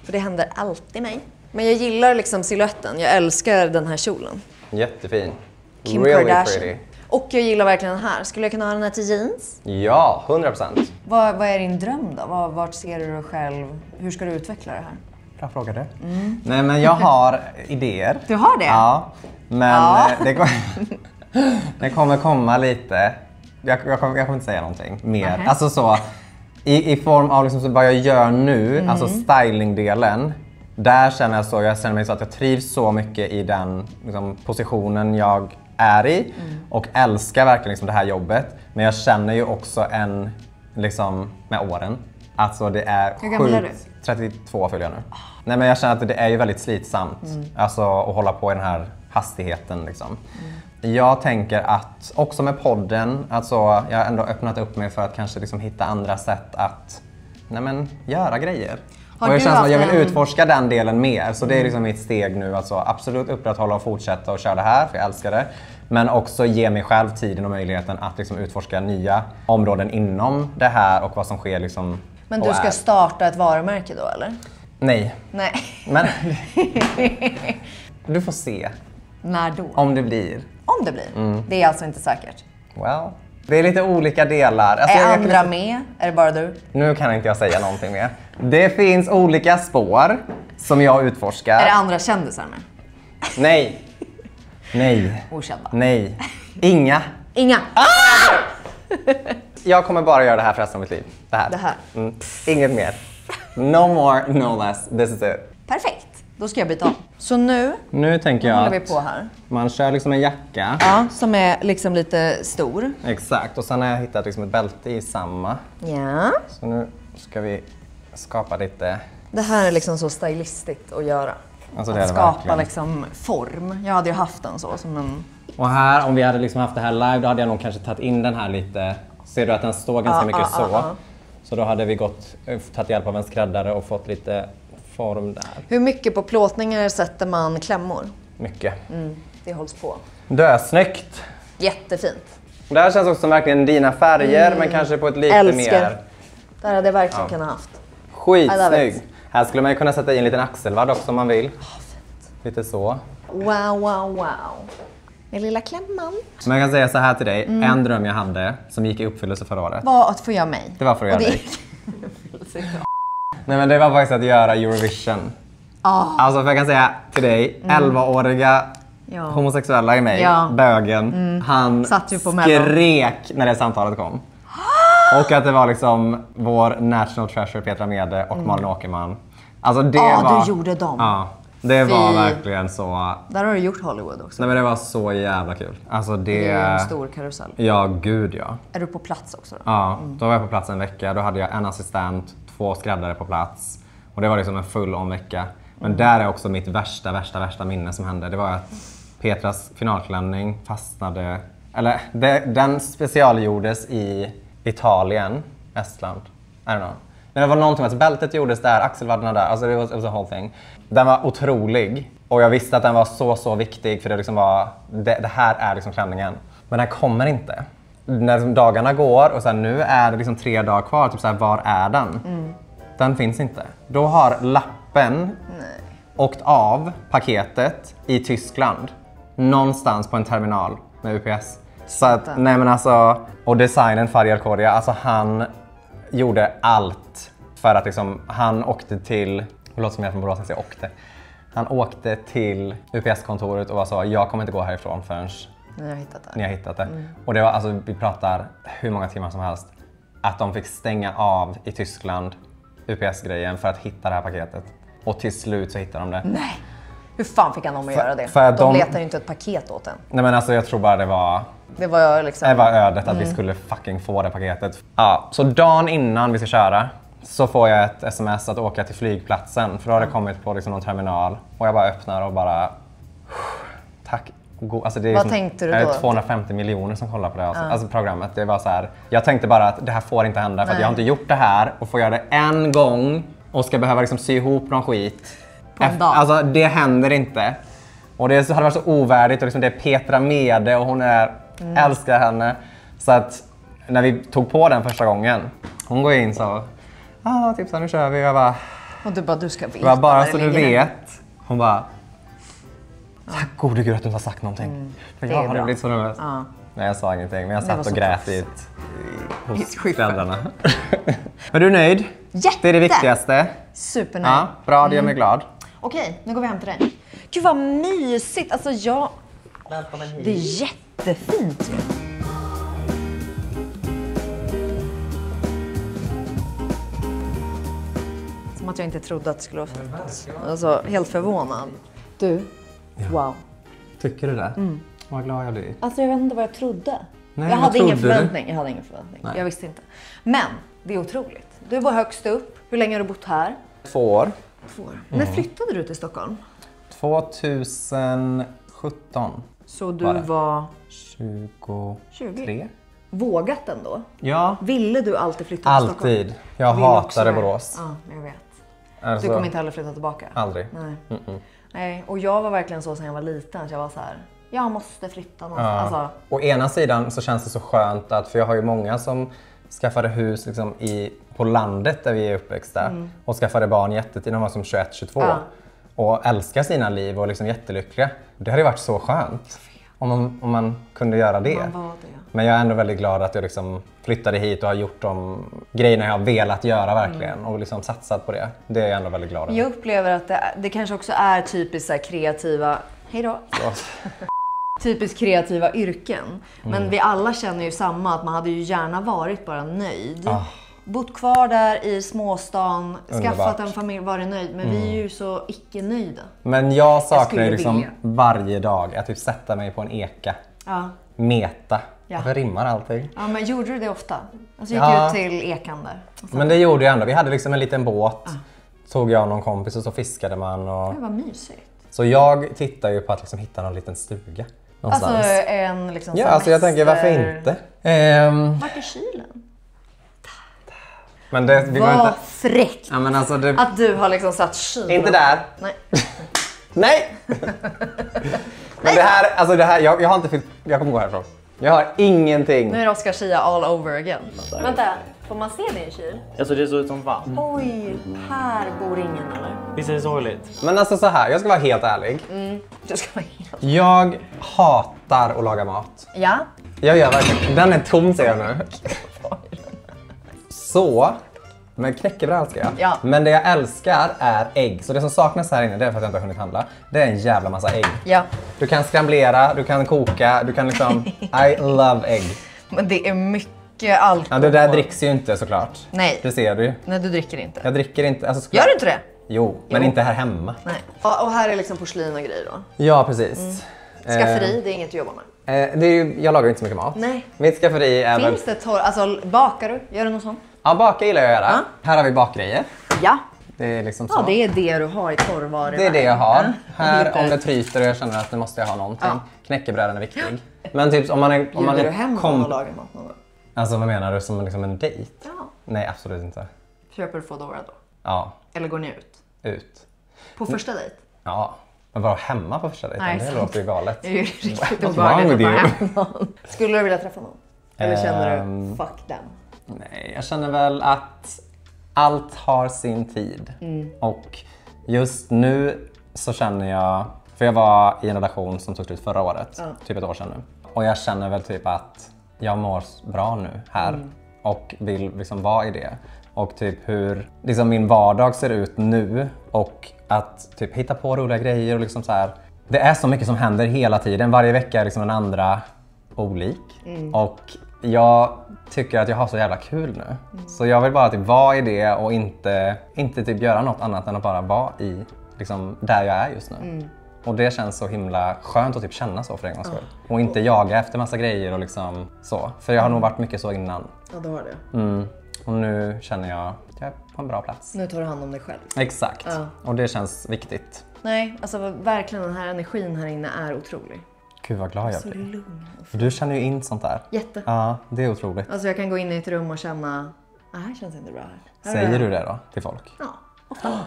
För det händer alltid mig. Men jag gillar liksom silhuetten. Jag älskar den här kjolen. Jättefin. Kim Really Kardashian. pretty. Och jag gillar verkligen den här. Skulle jag kunna ha den här till jeans? Ja, 100%. Vad är din dröm då? Vart ser du dig själv? Hur ska du utveckla det här? Bra fråga du. Nej men jag har idéer. Du har det? Ja. Men Ja. Det kommer komma lite. Jag kommer inte säga någonting mer. Nähä. Alltså så, i form av liksom vad jag gör nu, alltså stylingdelen. Där känner jag så, jag känner mig så att jag trivs så mycket i den liksom, positionen jag är i. Och älskar verkligen liksom, det här jobbet. Men jag känner ju också liksom med åren. Alltså det är Hur gammal är du? 32 fyller jag nu. Nej men jag känner att det är ju väldigt slitsamt. Alltså att hålla på i den här hastigheten liksom. Jag tänker att också med podden, alltså jag har ändå öppnat upp mig för att kanske liksom hitta andra sätt att göra grejer. Har Och jag du känner som att jag vill haft en- utforska den delen mer. Så det är liksom mitt steg nu. Alltså absolut upprätthålla och fortsätta och köra det här, för jag älskar det. Men också ge mig själv tiden och möjligheten att liksom utforska nya områden inom det här och vad som sker liksom. Men och du ska är. starta ett varumärke då eller? Nej, Nej. men du får se När då? om det blir. Om det blir. Det är alltså inte säkert. Well, det är lite olika delar. Alltså, Är jag andra kan- med? Är det bara du? Nu kan inte jag säga någonting mer. Det finns olika spår som jag utforskar. Är det andra kändisar med? Nej. Nej. Okända? Nej. Inga. Inga? Jag kommer bara göra det här för resten av mitt liv. Det här. Det här. Inget mer. No more, no less. This is it. Perfekt. Då ska jag byta om. Så nu Nu tänker jag håller vi att på här. man kör liksom en jacka. Ja, som är liksom lite stor. Exakt. Och sen har jag hittat liksom ett bälte i samma. Ja. Så nu ska vi skapa lite... Det här är liksom så stylistiskt att göra. Alltså det är Att det skapa verkligen. liksom form. Jag hade ju haft den så som en... Och här, om vi hade liksom haft det här live, då hade jag nog kanske tagit in den här lite. Ser du att den står ganska mycket så? Så då hade vi tagit hjälp av en skräddare och fått lite form där. Hur mycket på plåtningar sätter man klämmor? Mycket. Det hålls på. Dösnyggt. Jättefint. Det här känns också som verkligen dina färger, men kanske på ett lite Älskar. mer... Där hade jag verkligen kunnat haft. I love Skitsnygg. it. Här skulle man ju kunna sätta i en liten axelvadd också om man vill. Lite så. Wow, wow, wow. Min lilla klämman. Men jag kan säga så här till dig, en dröm jag hade som gick i uppfyllelse förra året. Var att få göra mig. Det var för att Och göra det- dig. Nej men det var faktiskt att göra Eurovision. Alltså för jag kan säga till dig, 11-åriga Ja. homosexuella i mig, Ja. bögen, han Satt ju på Mello. skrek när det samtalet kom. Och att det var liksom vår national treasure Petra Mede och Malin Åkerman. Alltså det var... du gjorde dem. Ja, det Fy. var verkligen så... Där har du gjort Hollywood också. Nej men det var så jävla kul. Alltså det... Det är en stor karusell. Ja, gud ja. Är du på plats också då? Ja, då var jag på plats en vecka. Då hade jag en assistent, 2 skräddare på plats. Och det var liksom en full om vecka. Men där är också mitt värsta minne som hände. Det var att Petras finalklänning fastnade... Eller den specialgjordes i Italien, Estland. I don't know. Men det var någonting, alltså bältet gjordes där, axelvaddarna där. Alltså det var a whole thing. Den var otrolig. Och jag visste att den var så viktig för det liksom var... Det här är liksom klänningen. Men den kommer inte. När dagarna går och sen nu är det liksom 3 dagar kvar, typ så här, var är den? Den finns inte. Då har lappen åkt av paketet i Tyskland. Någonstans på en terminal med UPS. Så att, nej men alltså, och designen Faryal Koria, alltså han gjorde allt för att liksom, han åkte till, det låter som jag från Borås att jag åkte. Han åkte till UPS-kontoret och sa jag kommer inte gå härifrån förrän ni har hittat det. Och det var, alltså, vi pratar hur många timmar som helst. Att de fick stänga av i Tyskland UPS-grejen för att hitta det här paketet. Och till slut så hittade de det. Nej! Hur fan fick han dem att göra det? För de letar ju inte ett paket åt en. Nej men alltså jag tror bara det var ödet att vi skulle fucking få det paketet. Ja, så dagen innan vi ska köra så får jag ett sms att åka till flygplatsen. För då har det kommit på liksom någon terminal. Och jag bara öppnar och bara... Tack. Alltså det är vad tänkte du då? 250 miljoner som kollar på det alltså programmet. Det var så här, jag tänkte bara att det här får inte hända. För att jag har inte gjort det här och får göra det en gång. Och ska behöva liksom sy ihop någon skit. På en dag. Alltså det händer inte. Och det hade varit så ovärdigt och liksom det är Petra Mede och hon älskar henne. Så att när vi tog på den första gången, hon går in så, typ så nu kör vi. Jag bara, och du bara, du ska veta. Bara så du vet. Hon bara, tack gode gud att du inte har sagt någonting. För jag hade blivit så nervös. Nej jag sa ingenting, men jag satt och grät hos föräldrarna. Men du är nöjd? Jätte! Det är det viktigaste. Supernöjd. Ja, bra, det gör mig glad. Okej, nu går vi hem till dig. Gud vad mysigt. Alltså Välkommen hit. det är jättefint ju. Som att jag inte trodde att det skulle vara alltså, helt förvånad. Du, wow. Tycker du det? Vad glad jag blir. Alltså jag vet inte vad jag trodde. Nej, jag hade ingen förväntning. Nej. Jag visste inte. Men det är otroligt. Du var högst upp. Hur länge har du bott här? 2 år. 2 år. När flyttade du till Stockholm? 2017. Så du var 23. Vågat ändå? Ja. Ville du alltid flytta till Stockholm? Alltid. Jag hatade Borås. Ja, jag vet. Alltså, Du kommer inte heller flytta tillbaka? Aldrig. Nej. Nej. Och jag var verkligen så sen jag var liten. Att jag var så här, jag måste flytta någonstans. Alltså. Å ena sidan så känns det så skönt att, för jag har ju många som skaffade hus liksom på landet där vi är uppväxta och skaffade barn jättetidigt, de var som 21-22 och älskar sina liv och liksom jättelyckliga. Det hade ju varit så skönt om man kunde göra det. Men jag är ändå väldigt glad att jag liksom flyttade hit och har gjort de grejerna jag har velat göra verkligen och liksom satsat på det. Det är jag ändå väldigt glad över. Jag upplever att det kanske också är typiskt så här kreativa... Hejdå! Typiskt kreativa yrken. Men vi alla känner ju samma, att man hade ju gärna varit bara nöjd. Bott kvar där i småstan, skaffat en familj, varit nöjd. Men vi är ju så icke-nöjda. Men jag saknar ju liksom varje dag att typ sätta mig på en eka. Meta. Varför rimmar allting? Ja, men gjorde du det ofta? Alltså gick du ut till ekan där? Men det gjorde jag ändå. Vi hade liksom en liten båt. Tog jag och någon kompis och så fiskade man. Och... Det var mysigt. Så jag tittar ju på att liksom hitta någon liten stuga. Någonstans. Alltså en liksom ja, alltså jag tänker varför inte? Vart är kylen? Men det, vi var inte... fräckt ja, men alltså det... att du har liksom satt kyl. Inte där. Nej. Nej! Men det här, jag har inte fyllt... Jag kommer gå härifrån. Jag har ingenting. Nu är det Oscar Schia all over again. Vänta, får man se din kyl? Alltså det ser ut som fan. Oj, här bor ingen eller? Visst är det sorgligt? Men alltså så här, jag ska vara helt ärlig. Du ska vara helt... Jag hatar att laga mat. Ja? Jag gör verkligen... Den är tom ser jag nu. Så... Men knäckebröd älskar jag. Ja. Men det jag älskar är ägg. Så det som saknas här inne, det är för att jag inte har hunnit handla. Det är en jävla massa ägg. Ja. Du kan skramblera, du kan koka, du kan liksom... I love ägg. Men det är mycket alkohol. Ja, det där dricks ju inte såklart. Nej. Det ser du ju. Nej, du dricker inte. Jag dricker inte. Alltså, Gör du inte det? Jo, men inte här hemma. Nej. Och här är liksom porslin och grejer då? Ja, precis. Skafferi, det är inget du jobbar med? Det är ju, jag lagar inte så mycket mat. Nej. Mitt skafferi är Finns det alltså bakar du? Gör du något sånt? Ja, baka gillar jag att göra. Här har vi bakgrejer. Ja. Det är liksom så. Ja, det är det du har i torrvaror. Det är det jag har. Här om det tryter och jag känner att nu måste jag ha någonting. Knäckebröden är viktig. Men typ om man är... Bjuder du hem och lagar mat någon gång? Alltså vad menar du? Som liksom en dejt? Ja. Nej, absolut inte. Köper du Foodora då? Ja. Eller går ni ut? Ut. På första dejt? Ja. Men bara hemma på första dejten? Det låter ju galet. Det är ju riktigt What's wrong with you? Skulle du vilja träffa någon? Eller känner du fuck them? Nej, jag känner väl att allt har sin tid. Och just nu så känner jag, för jag var i en relation som tog slut förra året, typ ett år sedan nu. och jag känner väl typ att jag mår bra nu här och vill liksom vara i det. Och typ hur liksom min vardag ser ut nu och att typ hitta på roliga grejer och liksom så här. Det är så mycket som händer hela tiden. Varje vecka är liksom den andra olik. Och jag tycker att jag har så jävla kul nu. Så jag vill bara typ vara i det och inte typ göra något annat än att bara vara i liksom där jag är just nu. Och det känns så himla skönt att typ känna så för en gångs skull. Och inte jaga efter massa grejer och liksom så. För jag har nog varit mycket så innan. Ja, det har det. Och nu känner jag att jag är på en bra plats. Nu tar du hand om dig själv. Exakt. Ja. Och det känns viktigt. Nej, alltså verkligen den här energin här inne är otrolig. Gud vad glad jag Så blir. lugn. För du känner ju in sånt där. Jätte. Ja, det är otroligt. Alltså jag kan gå in i ett rum och känna, här känns inte bra här. Säger du det då till folk? Ja, ofta.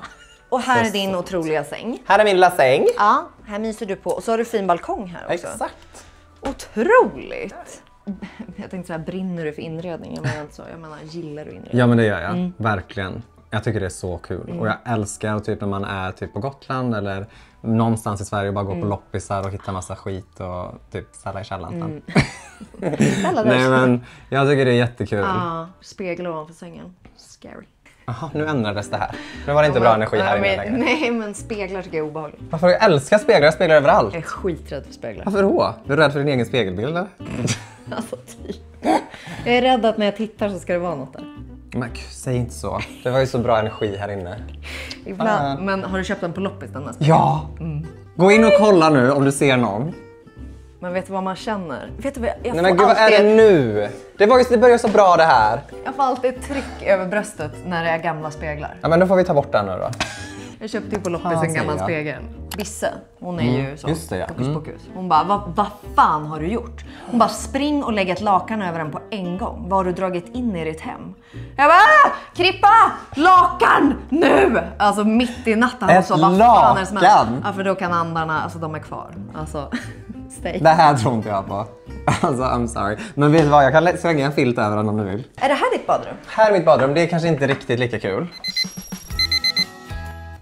Och här är din otroliga säng. Här är min lilla säng. Ja, här myser du på. Och så har du fin balkong här också. Exakt. Otroligt! Jag tänkte såhär, brinner du för inredning? Jag menar inte så. Jag menar, gillar du inredning? Ja men det gör jag, verkligen. Jag tycker det är så kul. Och jag älskar typ när man är typ på Gotland eller någonstans i Sverige och bara går på loppisar och hittar massa skit och typ ställa i källaren. Nej men jag tycker det är jättekul. Ja, spegel ovanför sängen. Scary. Jaha, nu ändrades det här. Nu var det inte bra energi här inne längre. Nej, men speglar tycker jag är obehagligt. Varför? Jag älskar speglar, jag speglar överallt. Jag är skiträdd för speglar. Varför då? Är du rädd för din egen spegelbild eller? Alltså typ. Jag är rädd att när jag tittar så ska det vara något där. Men gud, säg inte så. Det var ju så bra energi här inne. Ibland. Men har du köpt den på loppis den nästan? Ja! Gå in och kolla nu om du ser någon. Men vet du vad man känner? Vet du vad jag Nej men gud, vad är det nu? Det börjar så bra det här. Jag får alltid ett tryck över bröstet när det är gamla speglar. Ja men då får vi ta bort den nu då. Jag köpte ju på loppis en gammal spegel. Bisse, hon är ju så. Just det, ja. Fokus, fokus. Hon bara, vad fan har du gjort? Hon bara, spring och lägg ett lakan över den på en gång. Vad har du dragit in i ditt hem? Jag bara, Krippa! Lakan! Nu! Alltså mitt i natten. Ett så, vad fan är det som helst? lakan? Ja, för då kan andarna, alltså de är kvar. Alltså, stay. Det här tror inte jag på. Alltså I'm sorry. Men vet du vad, jag kan slänga en filt över den om du vill. Är det här ditt badrum? Här är mitt badrum, det är kanske inte riktigt lika kul.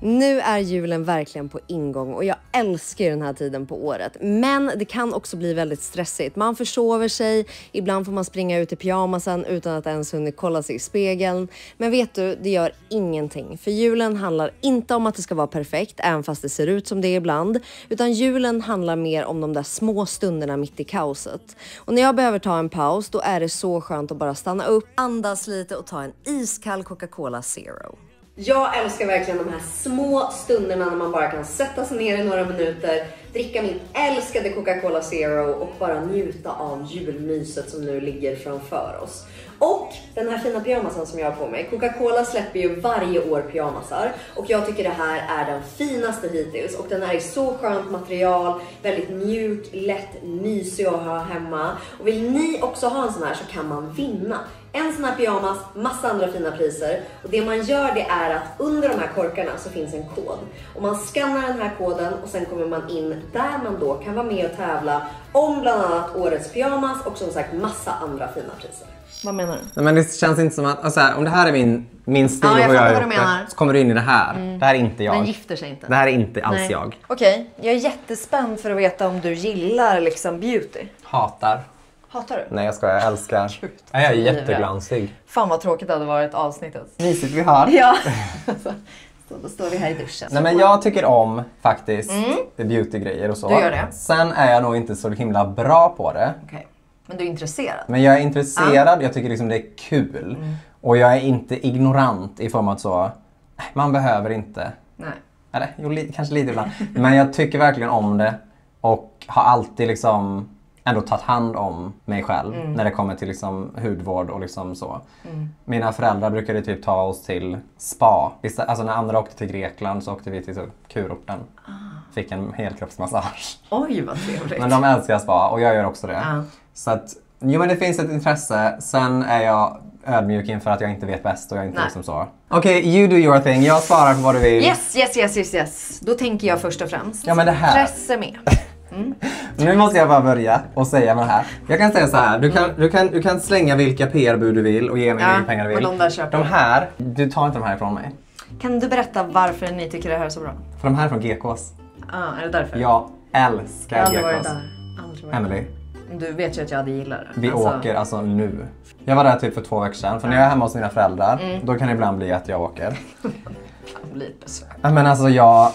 Nu är julen verkligen på ingång och jag älskar den här tiden på året. Men det kan också bli väldigt stressigt. Man försover sig, ibland får man springa ut i pyjamasen utan att ens hunnit kolla sig i spegeln. Men vet du, det gör ingenting. För julen handlar inte om att det ska vara perfekt, även fast det ser ut som det är ibland. Utan julen handlar mer om de där små stunderna mitt i kaoset. Och när jag behöver ta en paus, då är det så skönt att bara stanna upp, andas lite och ta en iskall Coca-Cola Zero. Jag älskar verkligen de här små stunderna när man bara kan sätta sig ner i några minuter, dricka min älskade Coca-Cola Zero och bara njuta av julmyset som nu ligger framför oss. Och den här fina pyjamasen som jag har på mig. Coca-Cola släpper ju varje år pyjamasar och jag tycker det här är den finaste hittills. Och den är i så skönt material, väldigt mjuk, lätt, mysig att ha hemma. Och vill ni också ha en sån här så kan man vinna. En sån här pyjamas, massa andra fina priser. Och det man gör det är att under de här korkarna så finns en kod. Och man skannar den här koden och sen kommer man in där man då kan vara med och tävla om bland annat årets pyjamas och som sagt massa andra fina priser. Vad menar du? Nej, men det känns inte som att, alltså här, om det här är min stil Ja, jag och fattar jag vad du menar. så kommer du in i det här. Det här är inte jag. Den gifter sig inte. Det här är inte alls Nej. jag. Okej, jag är jättespänd för att veta om du gillar liksom beauty. Hatar. Hatar du? Nej jag skojar, jag älskar. Jag är jätteglansig. Fan vad tråkigt det hade varit avsnittet. Mysigt vi har. Ja, så då står vi här i duschen. Nej men jag tycker om faktiskt beautygrejer och så. Du gör det. Sen är jag nog inte så himla bra på det. Okej. Men du är intresserad? Men jag är intresserad, jag tycker liksom det är kul. Och jag är inte ignorant i form av att så, man behöver inte. Nej. Eller jo, kanske lite ibland. Men jag tycker verkligen om det. Och har alltid liksom ändå tagit hand om mig själv när det kommer till liksom hudvård och liksom så. Mina föräldrar brukade typ ta oss till spa. Alltså när andra åkte till Grekland så åkte vi till kurorten. Fick en helkroppsmassage. Oj vad trevligt. Men de älskar spa och jag gör också det. Så att, jo men det finns ett intresse. Sen är jag ödmjuk inför att jag inte vet bäst och jag inte liksom så. Okej, you do your thing. Jag svarar på vad du vill. Yes. Då tänker jag först och främst. Ja men det här. Presse med. Nu måste jag bara börja och säga vad det här. Jag kan säga så här. Du kan slänga vilka PR-bud du vill och ge mig hur mycket pengar du vill. och de där köper De här, du tar inte de här ifrån mig. Kan du berätta varför ni tycker det här är så bra? För de här är från GKs. Är det därför? Jag älskar Jag har aldrig varit GKs. där. Aldrig varit Emily, Du vet ju att jag hade gillat det. Vi åker alltså nu. Jag var där typ för 2 veckor sedan. För när jag är hemma hos mina föräldrar, då kan det ibland bli att jag åker. Lite så. Men alltså jag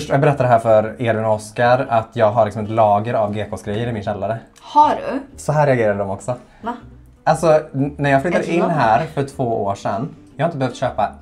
berättade här för Edvin och Oskar att jag har liksom ett lager av GKs-grejer i min källare. Har du? Så här reagerade de också. Va? Alltså, när jag flyttade in här för 2 år sedan, jag har inte behövt köpa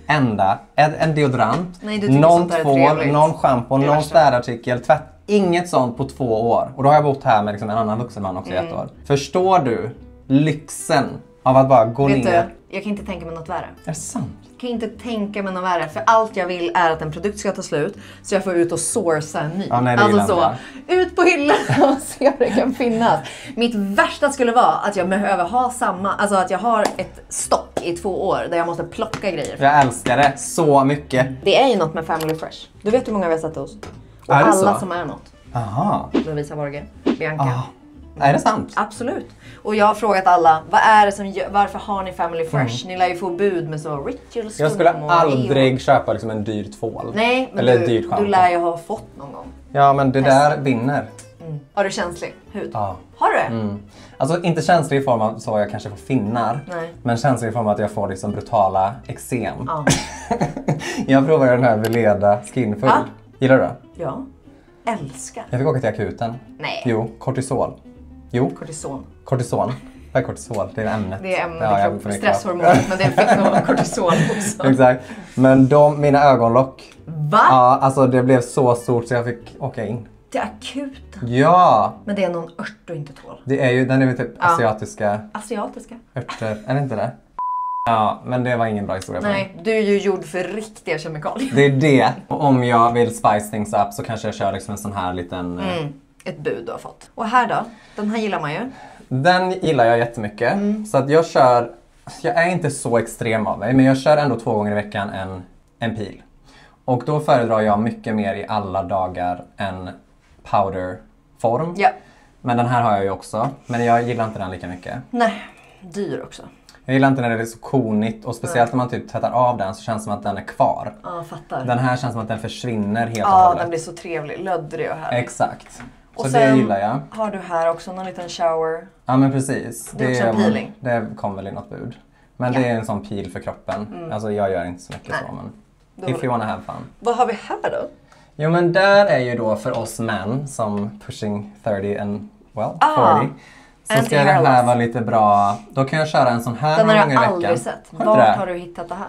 en deodorant, Nej, du någon sånt där är tvål, trevligt. någon shampoo, någon värsta. städartikel, tvätt. Inget sånt på 2 år. Och då har jag bott här med liksom en annan vuxen man också i 1 år. Förstår du lyxen av att bara gå Vet ner? du, jag kan inte tänka mig något värre. Är det sant? Jag kan inte tänka mig något värre. För allt jag vill är att en produkt ska ta slut. Så jag får ut och sourca en ny. Ja, nej, det alltså gillar så, ut på hyllan och se vad det kan finnas. Mitt värsta skulle vara att jag behöver ha alltså att jag har ett stock i 2 år där jag måste plocka grejer. Jag älskar det så mycket. Det är ju något med Family Fresh. Du vet hur många vi har satt hos. Och Är det alla så? som är något. Aha. Lovisa Borge, Bianca. Är det sant? Absolut. Och jag har frågat alla, vad är det som varför har ni Family Fresh? Ni lär ju få bud med så ritual Jag skulle aldrig köpa liksom en dyr tvål. Nej, men eller dyrt shampoo. du lär ju ha fått någon gång. Ja, men det där vinner. Har du känslig hud? Ja. Har du det? Alltså inte känslig i form av så jag kanske får finnar. Nej. Men känslig i form av att jag får liksom brutala eksem. Ja. Jag provade den här Veleda Skinfull. Ja. Gillar du det? Ja. Älskar. Jag fick åka till akuten. Nej. Jo, kortisol. Jo, Kortison. kortison. Vad är kortisol? Det är ämnet. Det är ämnet, Ja, jag liksom, får mycket stresshormonet, men det fick nog kortison också. Exakt. Men mina ögonlock. Va? Ja, alltså det blev så stort så jag fick åka in. Till akuten? Ja! Men det är någon ört du inte tål. Den är väl typ asiatiska Asiatiska? örter. Är det inte det? Ja, men det var ingen bra historia för mig. Nej, du är ju gjord för riktiga kemikalier. Det är det. Och om jag vill spice things up så kanske jag kör liksom en sån här liten... Ett bud du har fått. Och här då? Den här gillar man ju. Den gillar jag jättemycket. Så att jag är inte så extrem av mig, men jag kör ändå 2 gånger i veckan en pil. Och då föredrar jag mycket mer i alla dagar än powderform. Ja. Men den här har jag ju också. Men jag gillar inte den lika mycket. Nej, dyr också. Jag gillar inte när det är så konigt och speciellt när man typ tvättar av den så känns det som att den är kvar. Ja, fattar. Den här känns som att den försvinner helt och Ja, hållet. den blir så trevlig. Löddrig och härlig. Exakt. Och Så sen det gillar jag. har du här också någon liten shower. Ja men precis. Det är också en peeling. Det kom väl i något bud. Men det är en sån peel för kroppen. Alltså jag gör inte så mycket så men... Då- If you wanna have fun. Vad har vi här då? Jo men där är ju då för oss män som pushing 30 and well 40. Så ska det här vara lite bra. Då kan jag köra en sån här Den har några gånger jag i veckan. aldrig sett. Har du Vart inte det? har du hittat det här?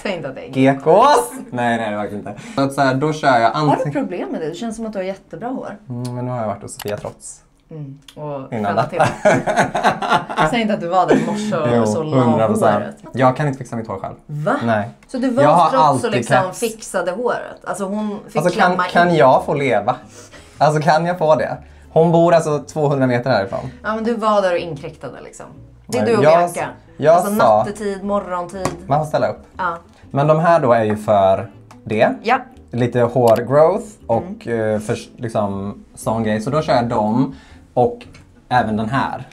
Säg inte att det är Gekås! Nej, det är faktiskt inte. Så att så här, då kör jag Har du antingen... problem med det? Det känns som att du har jättebra hår. Men nu har jag varit hos Sofia Trots. Och Innan fälla till. Säg inte att du var där i morse och så la 100%. håret. Jag kan inte fixa mitt hår själv. Va? Nej. Så du Jag var har trots alltid och liksom keps. fixade håret? Alltså hon fick Alltså klämma kan in. jag få leva? Alltså kan jag få det? Hon bor alltså 200 meter härifrån. Ja men du var där och inkräktade liksom. Det är Nej, du och jag- Bianca. jag Alltså sa- nattetid, morgontid. Man får ställa upp. Ja. Men de här då är ju för det. Ja. Lite hårgrowth och för liksom sån grej. Så då kör jag dem och även den här.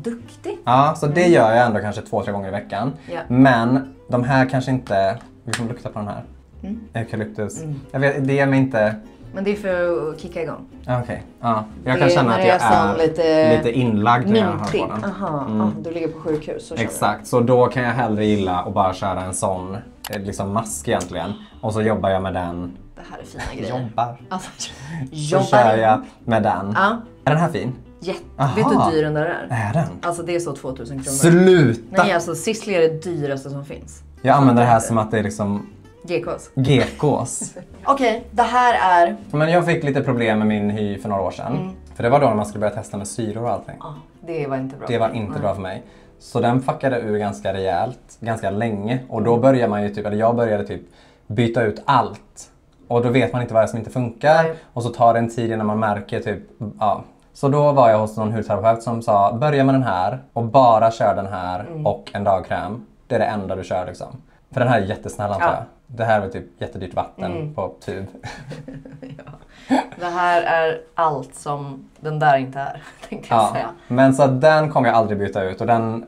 Duktig. Ja, så det gör jag ändå kanske 2-3 gånger i veckan. Ja. Men de här kanske inte... Vi får lukta på den här. Eukalyptus. Jag vet, det ger mig inte... Men det är för att kicka igång. Okej. Ja. Jag Det kan är känna när att det jag är är som lite lite inlagd när jag har Myntig. på den. Aha. Ah, du ligger på sjukhus. Så känner Exakt, så då kan jag hellre gilla att bara köra en sån liksom mask egentligen. Och så jobbar jag med den. jag. Det här är fina grejer. Jobbar. Alltså, Så kör jag med den. Ja. Är den här fin? Vet du hur dyr den där är? Är den? Alltså det är så 2000 kronor. Sluta! Nej alltså Sisley är det dyraste som finns. Jag använder det här som att det är liksom GKs. gekås. Okej, det här är... Men jag fick lite problem med min hy för några år sedan. För det var då när man skulle börja testa med syror och allting. Ja, det var inte bra. Det var inte bra för mig. Så den fuckade ur ganska rejält, ganska länge. Och då började man ju typ, eller jag började typ byta ut allt. Och då vet man inte vad det är som inte funkar. Nej. Och så tar det en tid innan man märker typ, ja. Så då var jag hos någon hudterapeut som sa, börja med den här och bara kör den här och en dagkräm. Det är det enda du kör liksom. För den här är jättesnäll antar jag. Det här är typ jättedyrt vatten på tub. Det här är allt som den där inte är, tänkte jag säga. Men så den kommer jag aldrig byta ut och den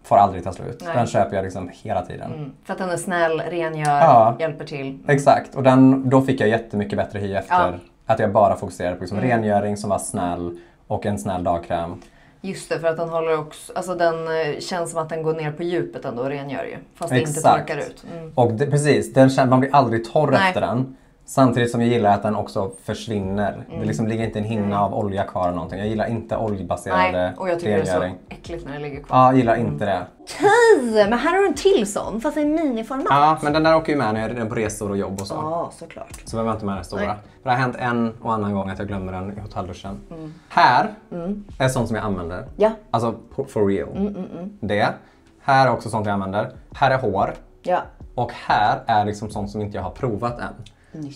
får aldrig ta slut. Nej. Den köper jag liksom hela tiden. För att den är snäll, rengör, hjälper till. Exakt, och då fick jag jättemycket bättre hy efter Att jag bara fokuserade på liksom rengöring som var snäll och en snäll dagkräm. Just det, för att den håller också, alltså den känns som att den går ner på djupet ändå och rengör ju. Fast det inte torkar ut. Och precis, man blir aldrig torr efter den. Samtidigt som jag gillar att den också försvinner. Det liksom ligger inte en hinna av olja kvar eller någonting. Jag gillar inte oljebaserade rengöring. Och jag tycker det är så äckligt när det ligger kvar. Ja, jag gillar inte det. Men här har du en till sån, fast en miniformat. Ja, men den där åker ju med när jag är på resor och jobb och så. Ja, såklart. Så behöver jag inte med den stora. För det har hänt en och annan gång att jag glömmer den i hotellduschen. Här är sånt som jag använder. Ja. Alltså for real. Det. Här är också sånt jag använder. Här är hår. Ja. Och här är liksom sånt som inte jag har provat än.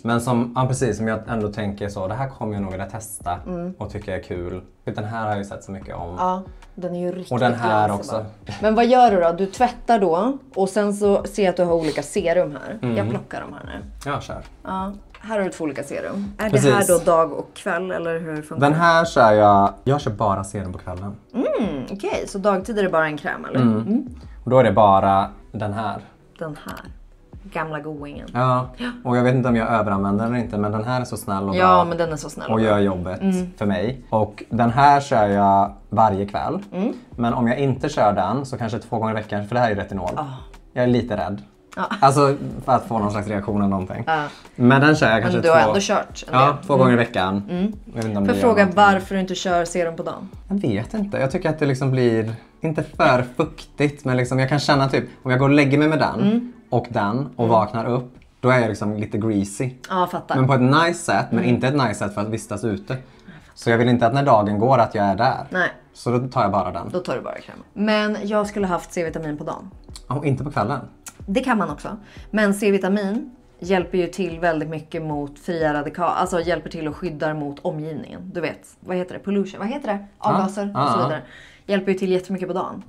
Men som, precis, som jag ändå tänker så, det här kommer jag nog vilja testa och tycka är kul. För den här har jag ju sett så mycket om. Ja, den är ju riktigt och den här glansig också. bara. Men vad gör du då? Du tvättar då och sen så ser jag att du har olika serum här. Jag plockar dem här nu. Ja, kör. Ja, här har du 2 olika serum. Är Precis. det här då dag och kväll eller hur funkar Den här kör jag kör bara serum på kvällen. Okej, så dagtid är det bara en kräm eller? Och då är det bara den här. Den här. Gamla goingen. Ja, och jag vet inte om jag överanvänder den eller inte, men den här är så snäll och Ja, bra. men den är så snäll Och gör jobbet för mig. Och den här kör jag varje kväll. Men om jag inte kör den så kanske 2 gånger i veckan, för det här är retinol. Jag är lite rädd. Alltså för att få någon slags reaktion eller någonting. Men den kör jag kanske Men du har ändå kört en del. 2 gånger i veckan. Jag vet inte om Får det jag fråga gör varför du inte kör serum på dagen? Jag vet inte. Jag tycker att det liksom blir inte för fuktigt, men liksom jag kan känna typ om jag går och lägger mig med den och vaknar upp, då är jag liksom lite greasy. Ja, fattar. Men på ett nice sätt, men inte ett nice sätt för att vistas ute. Så jag vill inte att när dagen går att jag är där. Nej. Så då tar jag bara den. Då tar du bara kräm. Men jag skulle haft C-vitamin på dagen. Och inte på kvällen. Det kan man också. Men C-vitamin hjälper ju till väldigt mycket mot fria radikal. Alltså hjälper till och skyddar mot omgivningen. Du vet, vad heter det? Pollution. Vad heter det? Avgaser och så vidare. Hjälper ju till jättemycket på dagen.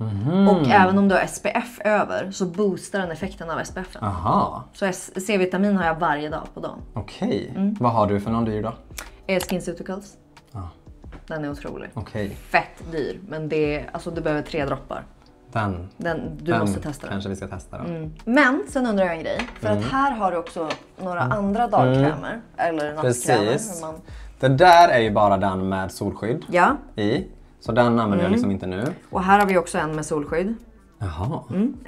Och även om du har SPF över så boostar den effekten av SPF. Aha. Så C-vitamin har jag varje dag på dagen. Okej. Vad har du för någon dyr då? SkinCeuticals. Den är otrolig. Okej. Fett dyr. Men det, alltså, du behöver 3 droppar. Du måste testa den. Kanske vi ska testa då. Men sen undrar jag en grej. För att här har du också några andra dagkrämer. Eller nattkrämer. Precis. Det där är ju bara den med solskydd i. Så den använder jag liksom inte nu. Och här har vi också en med solskydd. Jaha.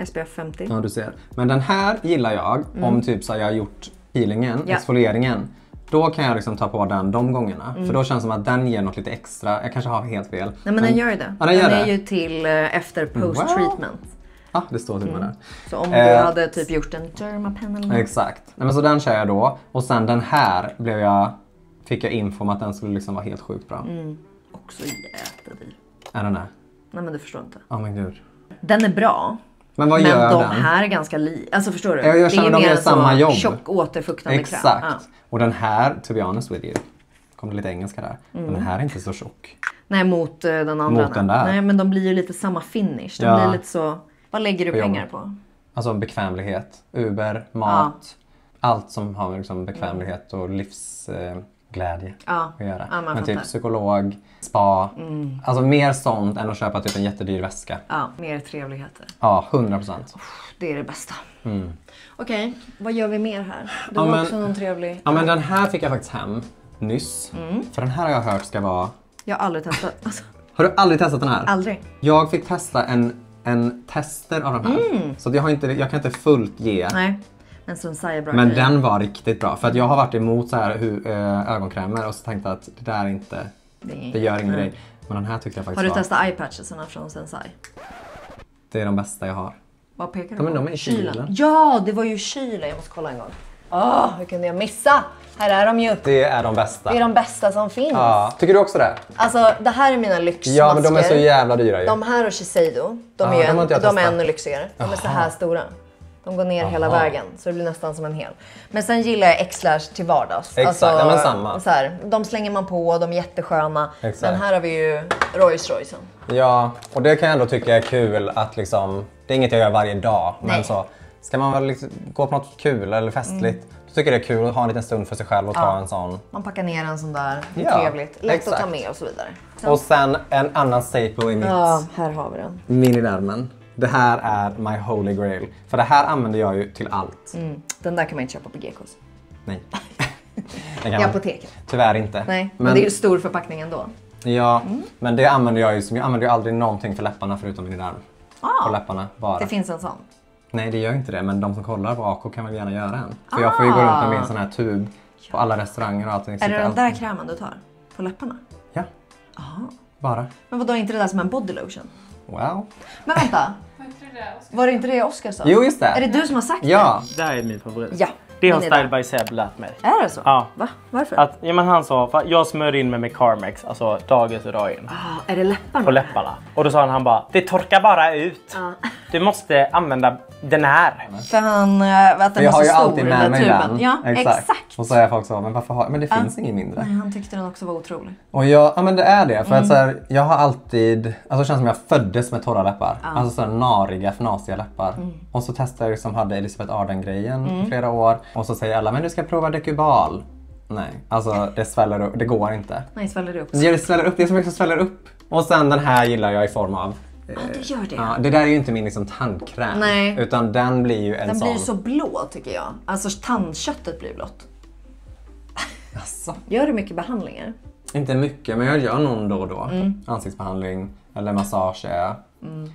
SPF 50. Ja, du ser. Men den här gillar jag om typ så jag har gjort peelingen, exfolieringen. Då kan jag liksom ta på den de gångerna. För då känns det som att den ger något lite extra. Jag kanske har helt fel. Nej, men den gör ju det. Ja, den är ju till efter post-treatment. Ja, det står till och med där. Så om du hade typ gjort en dermapen eller något. Exakt. Nej, men så den kör jag då. Och sen den här fick jag info om att den skulle liksom vara helt sjukt bra. Också jättedyr. Är den det? Nej, men du förstår inte. Men gud. Den är bra. Men vad gör de den? här är ganska alltså förstår du? Jag känner de gör samma jobb. Tjock återfuktande kräm. Exakt. Och den här, to be honest with you. Kom det lite engelska där. Men den här är inte så tjock. Nej, mot den andra. Mot den där. Nej, men de blir ju lite samma finish. De blir lite så... Vad lägger du pengar på? Alltså bekvämlighet. Uber, mat. Allt som har liksom bekvämlighet och livsglädje att göra. Men typ psykolog, spa. Alltså mer sånt än att köpa typ en jättedyr väska. Ja, mer trevligheter. Ja, 100%. Det är det bästa. Okej, vad gör vi mer här? Du Ja, har men- också någon trevlig... Ja, men den här fick jag faktiskt hem nyss. För den här har jag hört ska vara... Jag har aldrig testat. Alltså, Har du aldrig testat den här? aldrig. Jag fick testa en tester av den här. Så att jag kan inte fullt ge. Nej, men Sensai är bra. Men grej. den var riktigt bra. För att jag har varit emot så här ögonkrämer och så tänkte att det där är inte... Det gör ingen grej. Men den här tyckte jag faktiskt Har du var... testat eyepatchesarna från Sensai? Det är de bästa jag har. Vad pekar du Ja, men på? de är i kylen. Ja, det var ju kylen. Jag måste kolla en gång. Hur kunde jag missa? Här är de ju. Det är de bästa. Det är de bästa som finns. Ja. Tycker du också det? Alltså, det här är mina lyxmasker. Ja, men de är så jävla dyra ju. De här och Shiseido, de är Ja, ju de har inte jag de är testat. ännu lyxigare. De är så här stora. De går ner hela vägen, så det blir nästan som en hel. Men sen gillar jag X-lash till vardags. Exakt, ja, men samma. Så här, de slänger man på, de är jättesköna. Exakt. Men här har vi ju Rolls-Roycen. Ja, och det kan jag ändå tycka är kul att liksom... Det är inget jag gör varje dag. Nej. Men så... Ska man väl liksom gå på något kul eller festligt, då tycker jag det är kul att ha en liten stund för sig själv och ta en sån. Man packar ner en sån där, det är Ja, trevligt. Lätt att ta exakt. med och så vidare. Och sen en annan staple i mitt Här har vi den. minivärmen. Det här är my holy grail. För det här använder jag ju till allt. Den där kan man inte köpa på GKs. Nej. I apoteket? Tyvärr inte. Nej, men det är ju stor förpackning ändå. Ja, men det använder jag ju. Jag använder ju aldrig någonting för läpparna förutom min arm. På läpparna bara. Det finns en sån? Nej, det gör inte det. Men de som kollar på AK kan väl gärna göra en. För jag får ju gå runt med min sån här tub på alla restauranger och allting. Är det den där krämen du tar? På läpparna? Ja. Bara. Men vadå, är inte det där som en body lotion? Wow. Men vänta. Var det inte det Oscar sa? Jo, just det. Är det du som har sagt Ja. Det här är min favorit. Ja. Det har min är Style by Seb lärt mig. Är det så? Ja. Va? Varför? Att, ja, men han sa, för jag smörjer in mig med Carmex, alltså dag ut och dag in. Är det läpparna? På läpparna. Och då sa han bara, det torkar bara ut. Du måste använda den här. För han, att den Jag var har så ju stor, alltid med den mig tuben. den. Ja, exakt. Och så är folk så, men varför har... Men det finns ingen mindre. Nej, han tyckte den också var otrolig. Och ja men det är det. För att så här, jag har alltid... Alltså det känns som jag föddes med torra läppar. Alltså så här nariga, fnasiga läppar. Och så testade jag liksom, hade Elisabeth Arden-grejen i flera år. Och så säger alla, men du ska prova Decubal. Nej, alltså det sväller upp. Det går inte. Nej, sväller det upp? Det sväller upp, det är så mycket som sväller upp. Och sen den här gillar jag i form av... Ja, det gör det. Ja, det där är ju inte min liksom tandkräm. Nej. Utan den blir ju en Den sån... blir ju så blå tycker jag. Alltså tandköttet blir blått. Asså. Gör du mycket behandlingar? Inte mycket, men jag gör någon då och då. Ansiktsbehandling eller massage.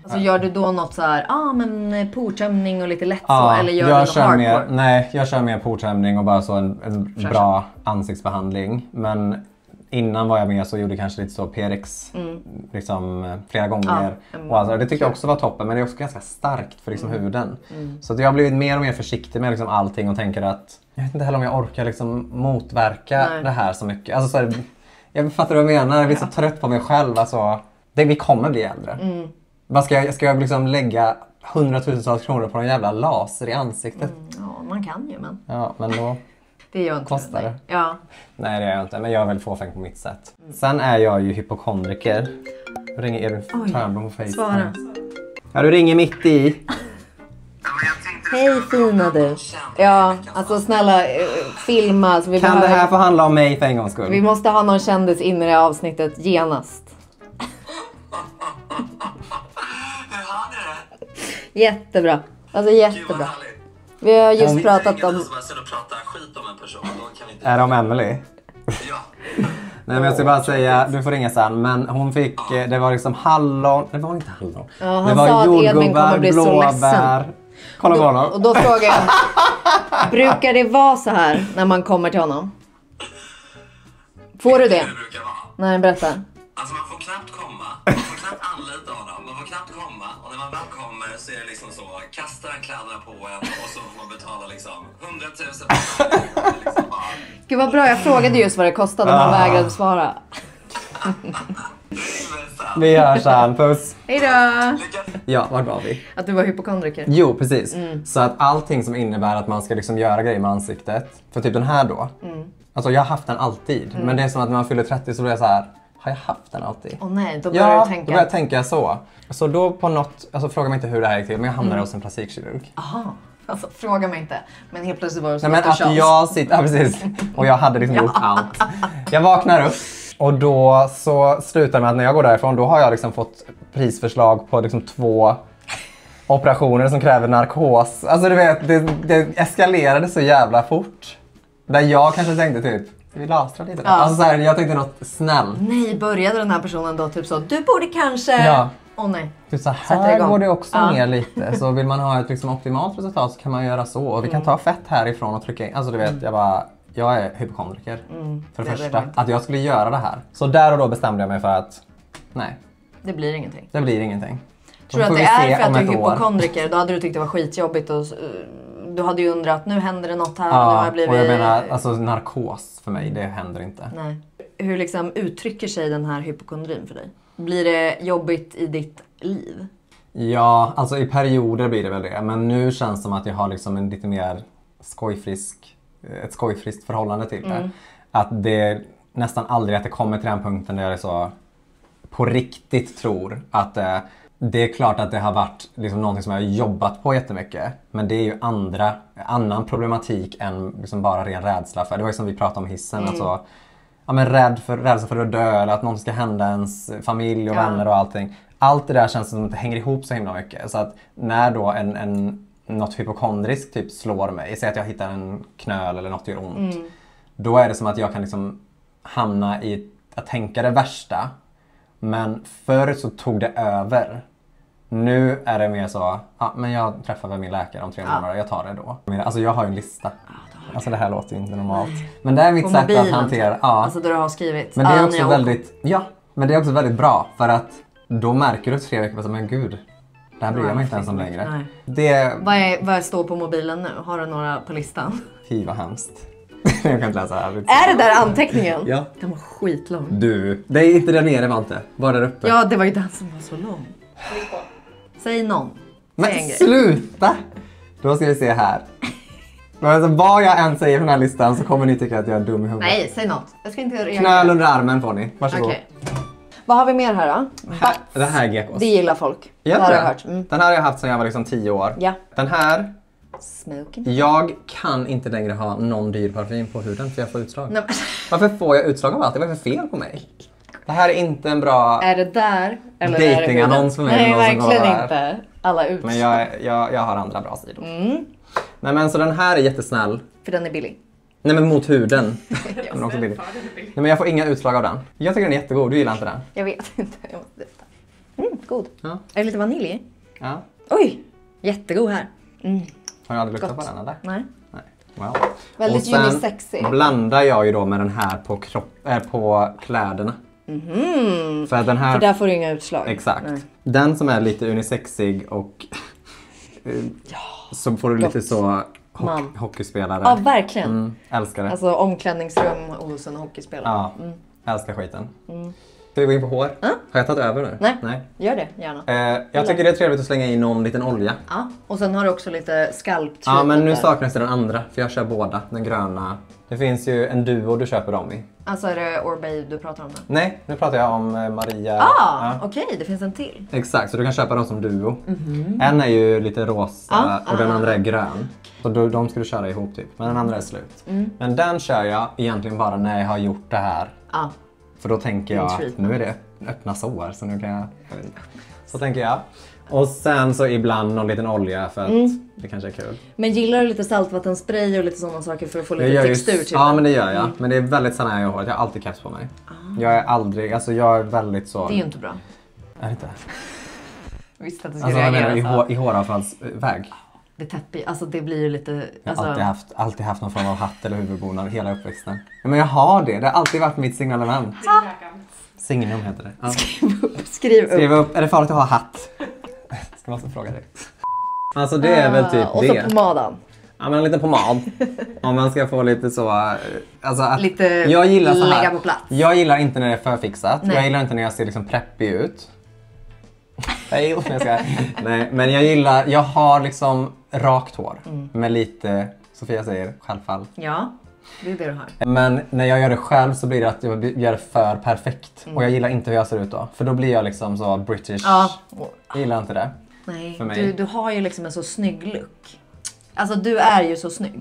Alltså gör du då något så här, men portömning och lite lätt så? Ja, Eller gör du jag något kör hardcore? mer, nej, jag kör mer portömning och bara så en bra ansiktsbehandling. Men innan var jag med så gjorde kanske lite så PRX liksom, flera gånger. Och alltså, det tyckte jag också var toppen, men det är också ganska starkt för liksom, huden. Så att jag har blivit mer och mer försiktig med liksom, allting och tänker att jag vet inte heller om jag orkar liksom, motverka det här så mycket. Alltså, så här, jag fattar vad jag menar, jag blir så trött på mig själv. Alltså, vi kommer bli äldre. Vad ska jag liksom lägga 100,000 kronor på en jävla laser i ansiktet? Ja, man kan ju men. Ja, men då Det gör inte kostar det. Ja. Nej, det är jag inte. Men jag är väl fåfäng på mitt sätt. Sen är jag ju hypokondriker. Du ringer Edvin Törnblom på Facebook. Svara. Ja, du ringer mitt i. Hej fina du. Ja, alltså snälla filma. Alltså, vi Kan det här få handla om mig för en gångs skull? Vi måste ha någon kändis in i det här avsnittet genast. Hur har ni det? Jättebra. Alltså Gud vad jättebra. härligt. Vi har just Vi pratat ringer om... någon som har suttit och pratat skit om en person. Då kan vi inte... Är det om Emily? Ja. Nej, men jag ska bara säga, du får ringa sen, men hon fick, det var liksom hallon, det var inte hallon. Ja, han det var sa att Edvin kommer jordgubbar, bli så ledsen. blåbär. Kolla på honom. Och då frågar jag, brukar det vara så här när man kommer till honom? Får du det? Det brukar vara. Nej, berätta. Alltså man får knappt komma. Man får knappt anlita honom. Man får knappt komma. Och när man väl kommer så är det liksom så. Kastar han kläderna på en och så får man betala liksom 100 000 liksom bara. Gud vad bra, jag frågade just vad det kostade men han vägrade svara. Vi hörs sen, puss. Hej då! Ja, vart var vi? Att du var hypokondriker. Jo, precis. Så att allting som innebär att man ska liksom göra grejer med ansiktet. För typ den här då. Alltså jag har haft den alltid. Men det är som att när man fyller 30 så blir jag så här. Har jag haft den alltid? Åh nej, då börjar Ja, du då tänka. börjar jag tänka så. Så då på något, alltså fråga mig inte hur det här gick till, men jag hamnade hos en plastikkirurg. Aha, alltså fråga mig inte. Men helt plötsligt var det så Nej, men att jag sitter, ja precis. Och jag hade liksom gjort allt. Jag vaknar upp och då så slutar det med att när jag går därifrån då har jag liksom fått prisförslag på liksom 2 operationer som kräver narkos. Alltså du vet, det eskalerade så jävla fort. Där jag kanske tänkte typ, vi lasrar lite. Ja. Alltså så här, jag tänkte något snällt. Nej, började den här personen då typ så, du borde kanske... Ja. Åh nej. Typ så Sätter här igång. går det också Ja. ner lite. Så vill man ha ett liksom optimalt resultat så kan man göra så. Och vi kan ta fett härifrån och trycka in. Alltså du vet, jag är hypokondriker. För det det är första. det inte. Att jag skulle göra det här. Så där och då bestämde jag mig för att nej, Det blir ingenting. det blir ingenting. Tror du Då att får det vi se är för om att du är ett år. hypokondriker? Då hade du tyckt det var skitjobbigt och du hade ju undrat, nu händer det något här. Nu har Ja, jag blivit... och jag menar, alltså narkos för mig, det händer inte. Nej. Hur liksom uttrycker sig den här hypokondrin för dig? Blir det jobbigt i ditt liv? Ja, alltså i perioder blir det väl det. Men nu känns det som att jag har liksom en lite mer ett skojfriskt förhållande till det. Att det nästan aldrig att det kommer till den punkten där jag är så på riktigt tror att det är klart att det har varit liksom någonting som jag har jobbat på jättemycket. Men det är ju annan problematik än liksom bara ren rädsla för. Det var ju som vi pratade om hissen. Alltså, ja, men rädsla för att dö eller att något ska hända ens familj och vänner och allting. Allt det där känns som att det hänger ihop så himla mycket. Så att när då något hypokondriskt typ slår mig, säg att jag hittar en knöl eller något gör ont. då är det som att jag kan liksom hamna i att tänka det värsta. Men förr så tog det över. Nu är det mer så, men jag träffar väl min läkare om 3 månader, jag tar det då. Alltså jag har ju en lista. Alltså det här låter ju inte normalt. Men det är mitt sätt att hantera. Alltså där du har skrivit. Men det är också väldigt, men det är också väldigt bra. För att då märker du 3 veckor, men gud, det här bryr jag mig inte ens om längre. Vad står på mobilen nu? Har du några på listan? Fy vad hemskt. Jag kan inte läsa här. Är det där anteckningen? Ja. Den var skitlång. Du, det är inte där nere var inte. Bara där uppe. Ja, det var ju den som var så lång. Säg någon. Men sluta! Då ska vi se här. Alltså, vad jag än säger på den här listan så kommer ni tycka att jag är dum i huvudet. Nej, säg något. Jag ska inte reagera. Knöl under armen får ni. Varsågod. Okej. Vad har vi mer här då? Det här är gekos. Det gillar folk. Ja, det har jag hört. Den här har jag haft sedan jag var liksom 10 år. Ja. Den här, Smoking. jag kan inte längre ha någon dyr parfym på huden för jag får utslag. Nej, Varför får jag utslag av allt? Det var för fel på mig. Det här är inte en bra är det där? Eller datingannons för mig. Nej, någon som verkligen går inte. Alla utslag. Men jag har andra bra sidor. Nej men så den här är jättesnäll. För den är billig. Nej men mot huden. Men också billig. Nej men jag får inga utslag av den. Jag tycker den är jättegod, du gillar inte den? Jag vet inte. Jag måste detta. God. Ja. Är det lite vanilj i? Ja. Oj! Jättegod här. Har du aldrig luktat Gott. på den eller? Nej. Nej. Wow. Väldigt och sen unisexig. blandar jag ju då med den här på kläderna. För den här... För där får du inga utslag. Exakt. Nej. Den som är lite unisexig och så får du lite så hockeyspelare. Ja, verkligen. Älskar det. Alltså omklädningsrum hos en hockeyspelare. Ja, älskar skiten. Ska vi gå in på hår? Har jag tagit över nu? Nej. Gör det gärna. Jag tycker det är trevligt att slänga in någon liten olja. Ja. Och sen har du också lite skalp. Ja, men nu saknas det den andra. För jag kör båda. Den gröna. Det finns ju en duo du köper dem i. Alltså är det Orbay du pratar om? Det? Nej, nu pratar jag om Maria. Okej, det finns en till. Exakt, så du kan köpa dem som duo. En är ju lite rosa och den andra är grön. Så de ska du köra ihop typ. Men den andra är slut. Men den kör jag egentligen bara när jag har gjort det här. Ja. För då tänker jag att nu är det öppna sår så nu kan jag vet inte. Så tänker jag. Och sen så ibland någon liten olja för att det kanske är kul. Men gillar du lite saltvattenspray och lite sådana saker för att få lite textur till ja, men det gör jag. Men det är väldigt sällan jag har håret. Jag har alltid keps på mig. Jag är aldrig, alltså jag är väldigt så... Det är ju inte bra. Är det inte? Visst att du ska Alltså jag reagera menar så. i håravfallsväg. Det täppi, alltså det blir ju lite... Jag Alltså... har alltid haft någon form av hatt eller huvudbonad hela uppväxten. Ja, men jag har det. Det har alltid varit mitt signalement. Signum heter det. Ja. Skriv upp. Är det farligt att ha hatt? Ska man fråga dig. Alltså det är väl typ och det. Och så pomadan. Ja, men en liten pomad. Om man ska få lite så... Alltså att lite jag gillar så här. lägga på plats. Jag gillar inte när det är förfixat. Nej. Jag gillar inte när jag ser liksom preppig ut. Nej, men jag har liksom rakt hår. Med lite, Sofia säger, självfall. Ja, det är det du har. Men när jag gör det själv så blir det att jag gör det för perfekt. Och jag gillar inte hur jag ser ut då. För då blir jag liksom så British. Ja. Jag gillar inte det. Nej, för mig. du har ju liksom en så snygg look. Alltså du är ju så snygg.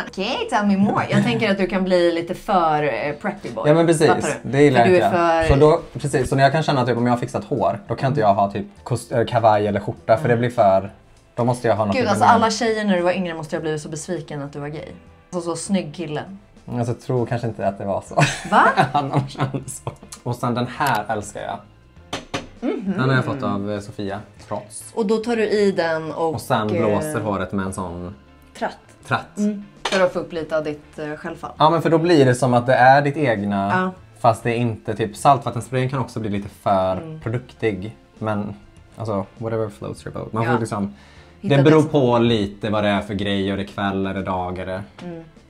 Okej, tell me more. Jag tänker att du kan bli lite för preppy boy. Ja men precis, det gillar för jag. För... Så då, precis, så när jag kan känna typ om jag har fixat hår, då kan inte jag ha typ kavaj eller skjorta för det blir för... Då måste jag ha något. Gud, alltså alla tjejer när du var yngre måste jag blivit så besviken att du var gay. Så snygg kille. Alltså, jag tror kanske inte att det var så. Va? Han kände så. Och sen den här älskar jag. Den har jag fått av Sofia, trots. Och då tar du i den och sen blåser håret med en sån... Tratt. För att få upp lite av ditt självfall. Ja, men för då blir det som att det är ditt egna. Ja. Fast det är inte typ saltvattensprayen kan också bli lite för produktig. Men alltså, whatever floats your boat. Man får liksom... Det beror på lite vad det är för grej. Är det kväll, är det dag, är det...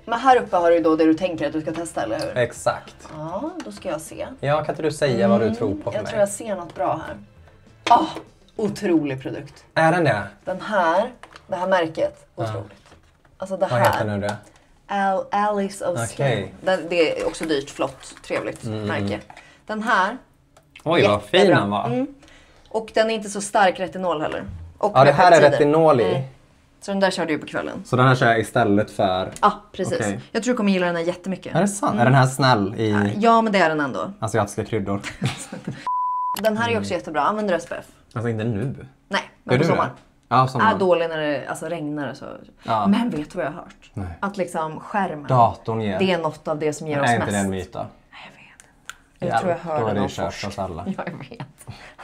Men här uppe har du då det du tänker att du ska testa, eller hur? Exakt. Ja, då ska jag se. Ja, kan inte du säga vad du tror på för Jag mig? tror jag ser något bra här. Otrolig produkt. Är den det? Det här märket, otroligt. Alltså det Vad här. heter nu det? Alice of Skin. Det är också dyrt, flott, trevligt märke. Den här. Oj, vad fin den var. Och den är inte så stark retinol heller. Och Ja, det här är peptider. retinol i. Så den där kör du på kvällen. Så den här kör jag istället för... Ja, precis. Okej. Jag tror du kommer gilla den här jättemycket. Är det sant? Är den här snäll i Ja, men det är den ändå. asiatiska kryddor? Den här är också jättebra. Använder du SPF? Alltså inte nu. Nej, Gör men på du sommaren. Ja, som är dålig när det alltså, regnar. Så. Ja. Men vet du vad jag har hört? Nej. Att liksom skärmen, Datorn ger. det är något av det som ger oss är mest. inte det en myt då? Nej, jag vet. Jag tror jag hörde då är det någon ju kört forskning. oss alla. Ja, jag vet.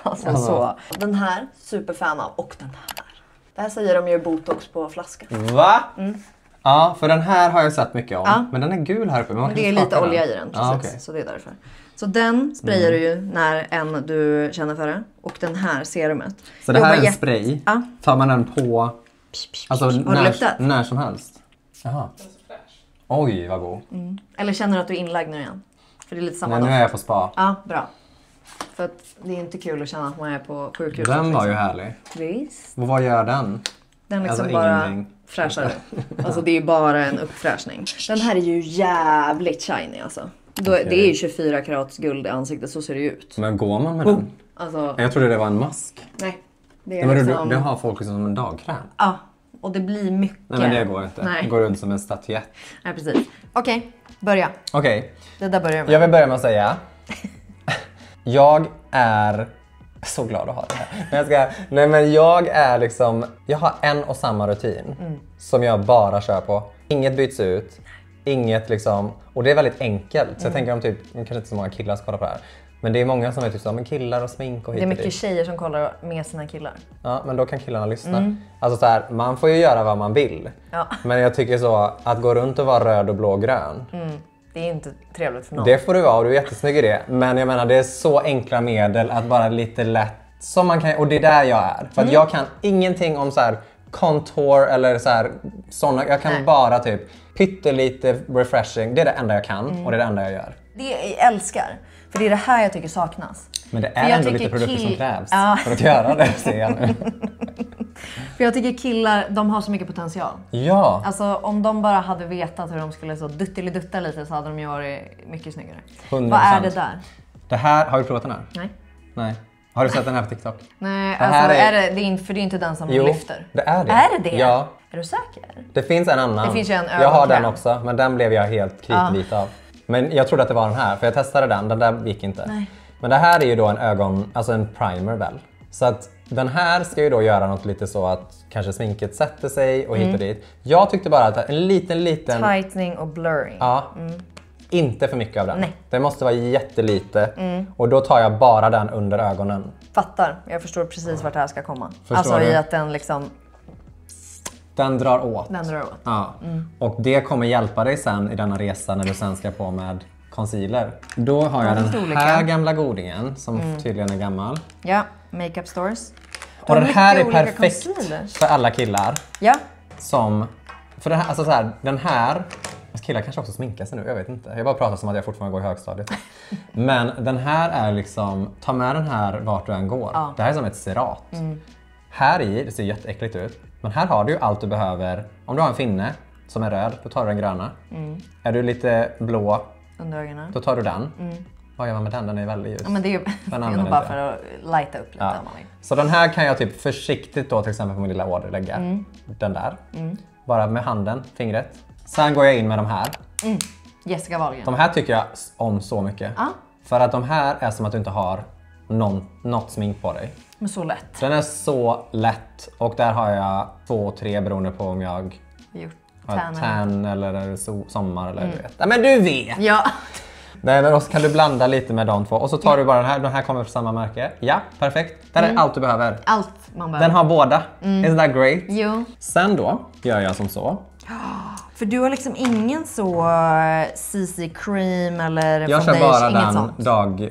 Alltså så. Den här, superfan av. Och den här. Det här säger de ju botox på flaska. Va? Ja, för den här har jag sett mycket om. Ja. Men den är gul här uppe. Men man Det kan är skaka lite olja den. i den, Ja, precis. okej. Så det är därför. Så den sprayar du ju när du känner för det. Och den här serumet. Så det här är en Jobbar spray. Ja. Tar man den på alltså, Har du luktat? när som helst? Jaha. Oj, vad god. Eller känner du att du är inlagd nu igen? För det är lite samma Nej, nu är jag på spa. Ja, bra. För att det är inte kul att känna att man är på sjukhus. Den var ju liksom. härlig. Visst. Och vad gör den? Den liksom Alltså, bara ingenting. fräschar upp. Alltså det är ju bara en uppfräschning. Den här är ju jävligt shiny alltså. Det är ju 24 karats guld i ansiktet, så ser det ju ut. Men går man med den? Alltså, Jag trodde det var en mask. nej. Det Ja, är men liksom... det har folk liksom som en dagkräm. Ja, och det blir mycket. Nej, men det går inte. Nej, Det går runt som en statyett. nej precis. Okej, börja. Okej, Det där börjar med. jag vill börja med att säga. Jag är så glad att ha det här. Men jag är liksom, jag har en och samma rutin som jag bara kör på. Inget byts ut, inget liksom, och det är väldigt enkelt. Så jag tänker om typ, kanske inte så många killar som kollar på det här. Men det är många som är typ så, men killar och smink och hit Det är och mycket dit. tjejer som kollar med sina killar. Ja, men då kan killarna lyssna. Alltså så här, man får ju göra vad man vill. Ja. Men jag tycker så, att gå runt och vara röd och blå och grön. Det är inte trevligt för någon. Det får du vara och du är jättesnygg i det. Men jag menar, det är så enkla medel att bara lite lätt som man kan, och det är där jag är. För att jag kan ingenting om så här contour eller så här såna. Jag kan bara typ pyttelite refreshing. Det är det enda jag kan och det är det enda jag gör. Det jag älskar. För det är det här jag tycker saknas. Men det För är jag ändå tycker lite produkter som krävs Ja. för att göra det, ser jag nu. För jag tycker killar, de har så mycket potential. Ja, Alltså om de bara hade vetat hur de skulle så dutta lite så hade de ju varit mycket snyggare. 100%. Vad är det där? det här, har du provat den här? Nej. Nej. Har du sett den här på TikTok? Nej, Det alltså här är- för det är inte den som Jo, lyfter. det är det. Är det det? Ja. Är du säker? Det finns en annan. Det finns ju en jag har ögonkräm. den också, men den blev jag helt kritvit av. Men jag trodde att det var den här, för jag testade den där gick inte. Nej. Men det här är ju då alltså en primer väl. Så att den här ska ju då göra något lite så att kanske sminket sätter sig och hit och dit. Jag tyckte bara att en liten... Tightening och blurring. Ja, inte för mycket av den. Nej. Det måste vara jättelite. Och då tar jag bara den under ögonen. Fattar. Jag förstår precis vart det här ska komma. Förstår alltså du? i att den liksom, Den drar åt. den drar åt. Ja. Och det kommer hjälpa dig sen i denna resa när du sen ska på med concealer. Då har jag lite den olika. här gamla godingen som tydligen är gammal. Ja, makeup stores. Och den här är mycket olika perfekt concealers. för alla killar. Ja, Som, för den här, alltså så här, den här, killar kanske också sminkar sig nu, jag vet inte. Jag bara pratar som att jag fortfarande går i högstadiet. Men den här är liksom, ta med den här vart du än går. Ja. Det här är som ett cerat. Här i, det ser jätteäckligt ut. Men här har du ju allt du behöver. Om du har en finne som är röd, då tar du den gröna. Är du lite blå, under ögonen. då tar du den. Vad gör man med den? Den är väldigt ljus. Ja, men det är ju det är använder nog bara inte för att lighta upp lite Ja. om man vill. Så den här kan jag typ försiktigt då till exempel på min lilla åder lägga. Den där. Bara med handen, fingret. Sen går jag in med de här. Jessica Wahlgren. De här tycker jag om så mycket. Ja. För att de här är som att du inte har något smink på dig. Men så lätt. Den är så lätt och där har jag 2-3 beroende på om jag Gjort har tanner. tan eller sommar eller du vet. Ja, men du vet! Ja. Nej, men också kan du blanda lite med de två och så tar du bara den här kommer från samma märke. Ja, perfekt. Det här är allt du behöver. Allt man behöver. Den har båda. Isn't that great? Jo. Sen då gör jag som så. För du har liksom ingen så CC cream eller Jag kör foundation, bara inget den sånt. dag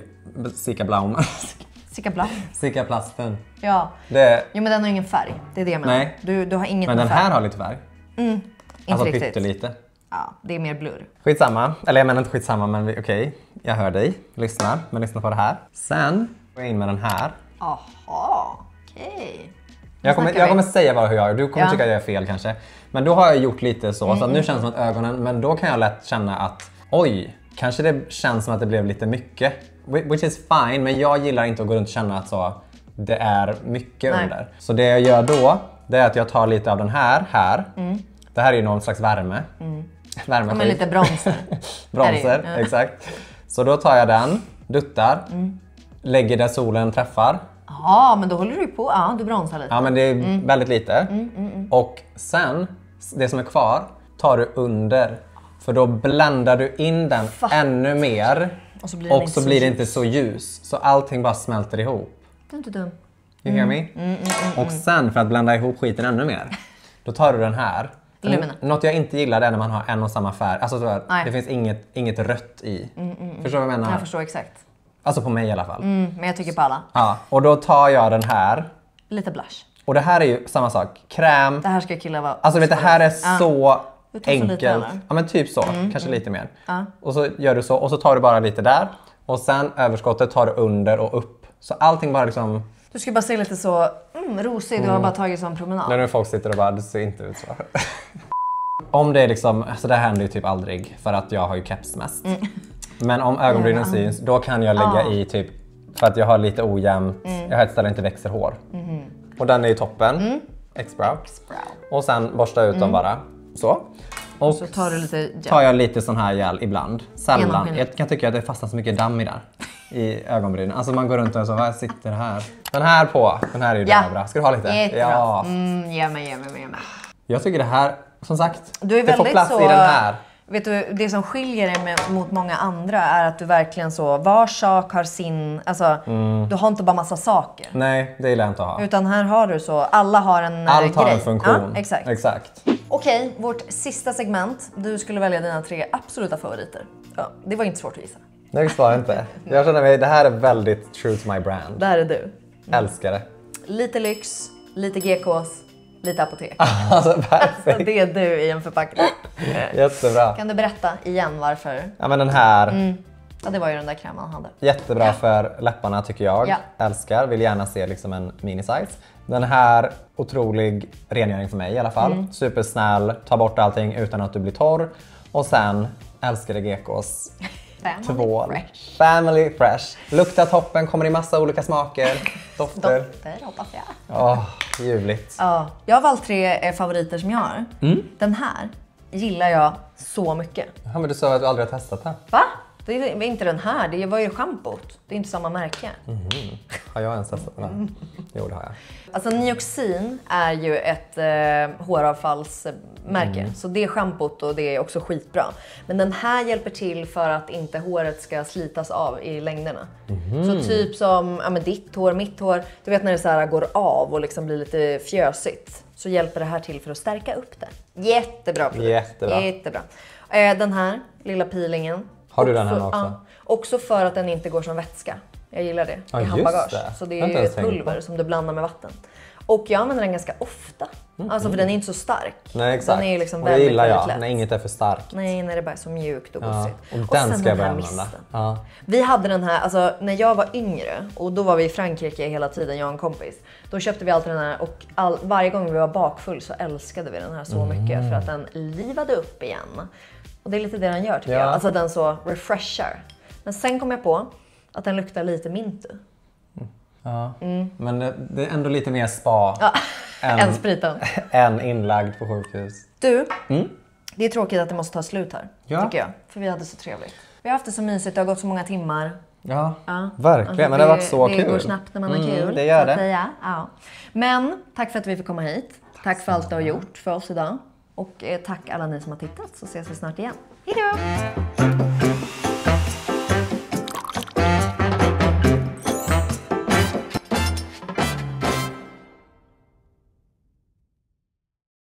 Sika Blaum. Sika Blau. Sika plasten. Ja. Det, Jo, men den har ingen färg. Det är det jag menar. Nej. Du har inget men med den färg. här har lite färg. Inte Alltså riktigt. pyttelite. Ja, det är mer blurr. Skitsamma. Eller jag menar inte skitsamma, men okej. Jag hör dig. Lyssna. Men lyssna på det här. Sen går jag in med den här. Aha, okej. Jag kommer säga bara hur jag gör. Du kommer Ja. tycka att jag är fel kanske. Men då har jag gjort lite så att nu känns det som att ögonen, men då kan jag lätt känna att oj, kanske det känns som att det blev lite mycket. Which is fine, men jag gillar inte att gå runt och känna att så, det är mycket Nej. under. Så det jag gör då, det är att jag tar lite av den här. Det här är ju någon slags värme. Värme. Men lite bronzer. Bronzer, Är det ju, ja. exakt. Så då tar jag den, duttar, lägger där solen träffar. Ja, men då håller du på. Ja, du bromsar lite. Ja, men det är väldigt lite. Och sen, det som är kvar, tar du under. För då bländar du in den ännu mer. Och så blir det inte så ljus. Så allting bara smälter ihop. Det är inte dum. You hear me? Och sen, för att blanda ihop skiten ännu mer, då tar du den här. Något jag inte gillar är när man har en och samma färg. Alltså det finns inget rött i. Förstår du vad jag menar? Jag förstår exakt. Alltså på mig i alla fall. Men jag tycker på alla. Ja, och då tar jag den här. Lite blush. Och det här är ju samma sak. Kräm. Det här ska killar vara. Alltså vet, det här är så Du tar så enkelt. lite, eller? Ja, men typ så. Kanske lite mer. Och så gör du så. Och så tar du bara lite där. Och sen överskottet tar du under och upp. Så allting bara liksom... Du ska bara se lite så rosig. Du har bara tagit som promenad. När folk sitter och bara, det ser inte ut så. Om det är liksom, alltså det händer ju typ aldrig. För att jag har ju keps mest. Men om ögonbrynen syns, då kan jag lägga i typ... För att jag har lite ojämnt, jag har ett ställe inte växer hår. Och den är i toppen. X-brow. Och sen borsta ut dem bara. Så. Och så tar du lite gel. Tar jag lite sån här gel ibland. Sällan. Jag kan tycka att det fastnar så mycket damm i där. I ögonbrynen. Alltså man går runt och så, vad sitter det här? Den här på. Den här är ju bra. Ska du ha lite? Jättebra. Ja. Ge mig. Jag tycker det här, som sagt, Du är det får väldigt plats så, i den här. Vet du, det som skiljer dig mot många andra är att du verkligen så, var sak har sin, alltså du har inte bara massa saker. Nej, det gillar jag inte att ha. Utan här har du så, alla har en Allt grej. har en funktion. Ja, exakt. Okej, vårt sista segment. Du skulle välja dina 3 absoluta favoriter. Ja, det var inte svårt att gissa. Nej, visst var det inte. Jag känner mig, det här är väldigt true to my brand. Där är du. Älskar det. Lite lyx, lite GKs, lite apotek. Alltså perfekt. Det är du i en förpackning. Jättebra. Kan du berätta igen varför? Ja, men den här. Ja, det var ju den där krämen han hade. Jättebra för läpparna tycker jag. Ja. Älskar, vill gärna se liksom en mini-size. Den här, otrolig rengöring för mig i alla fall. Supersnäll, tar bort allting utan att du blir torr. Och sen älskar det GKs tvål. Family fresh. Luktar toppen, kommer i massa olika smaker. Dofter. Hoppas jag. Ljuvligt. Ja, jag har valt 3 favoriter som jag har. Den här gillar jag så mycket. Ja, men du sa att du aldrig har testat den. Va? Det är inte den här, det var ju schampot. Det är inte samma märke. Har jag ens testat den här? Jo, det har jag. Alltså Nioxin är ju ett håravfallsmärke. Så det är schampot och det är också skitbra. Men den här hjälper till för att inte håret ska slitas av i längderna. Så typ som ditt hår, mitt hår. Du vet när det så här går av och liksom blir lite fjösigt. Så hjälper det här till för att stärka upp det. Jättebra produkt. Jättebra. Den här lilla peelingen. Har du den här också? Ja, också för att den inte går som vätska. Jag gillar det i handbagage. Så det är ju ett pulver som du blandar med vatten. Och jag använder den ganska ofta. Alltså för den är inte så stark. Nej, exakt. Den är liksom och det gillar jag, lätt. när inget är för starkt. Nej, när det bara är så mjukt och gosigt. Och den ska jag börja använda. Vi hade den här, alltså när jag var yngre och då var vi i Frankrike hela tiden, jag och en kompis. Då köpte vi alltid den här och varje gång vi var bakfull så älskade vi den här så mycket för att den livade upp igen. Och det är lite det den gör tycker jag. Alltså den så refreshar. Men sen kom jag på att den luktar lite mintu. Ja, men det är ändå lite mer spa än spriten. Än inlagd på sjukhus. Du, det är tråkigt att det måste ta slut här, tycker jag. För vi hade så trevligt. Vi har haft det så mysigt, det har gått så många timmar. Ja, verkligen. Alltså, men det har varit så kul. Det går snabbt när man har kul. Det gör det. Ja. Men tack för att vi fick komma hit. Tack för allt du har gjort för oss idag. Och tack alla ni som har tittat, så ses vi snart igen. Hej då!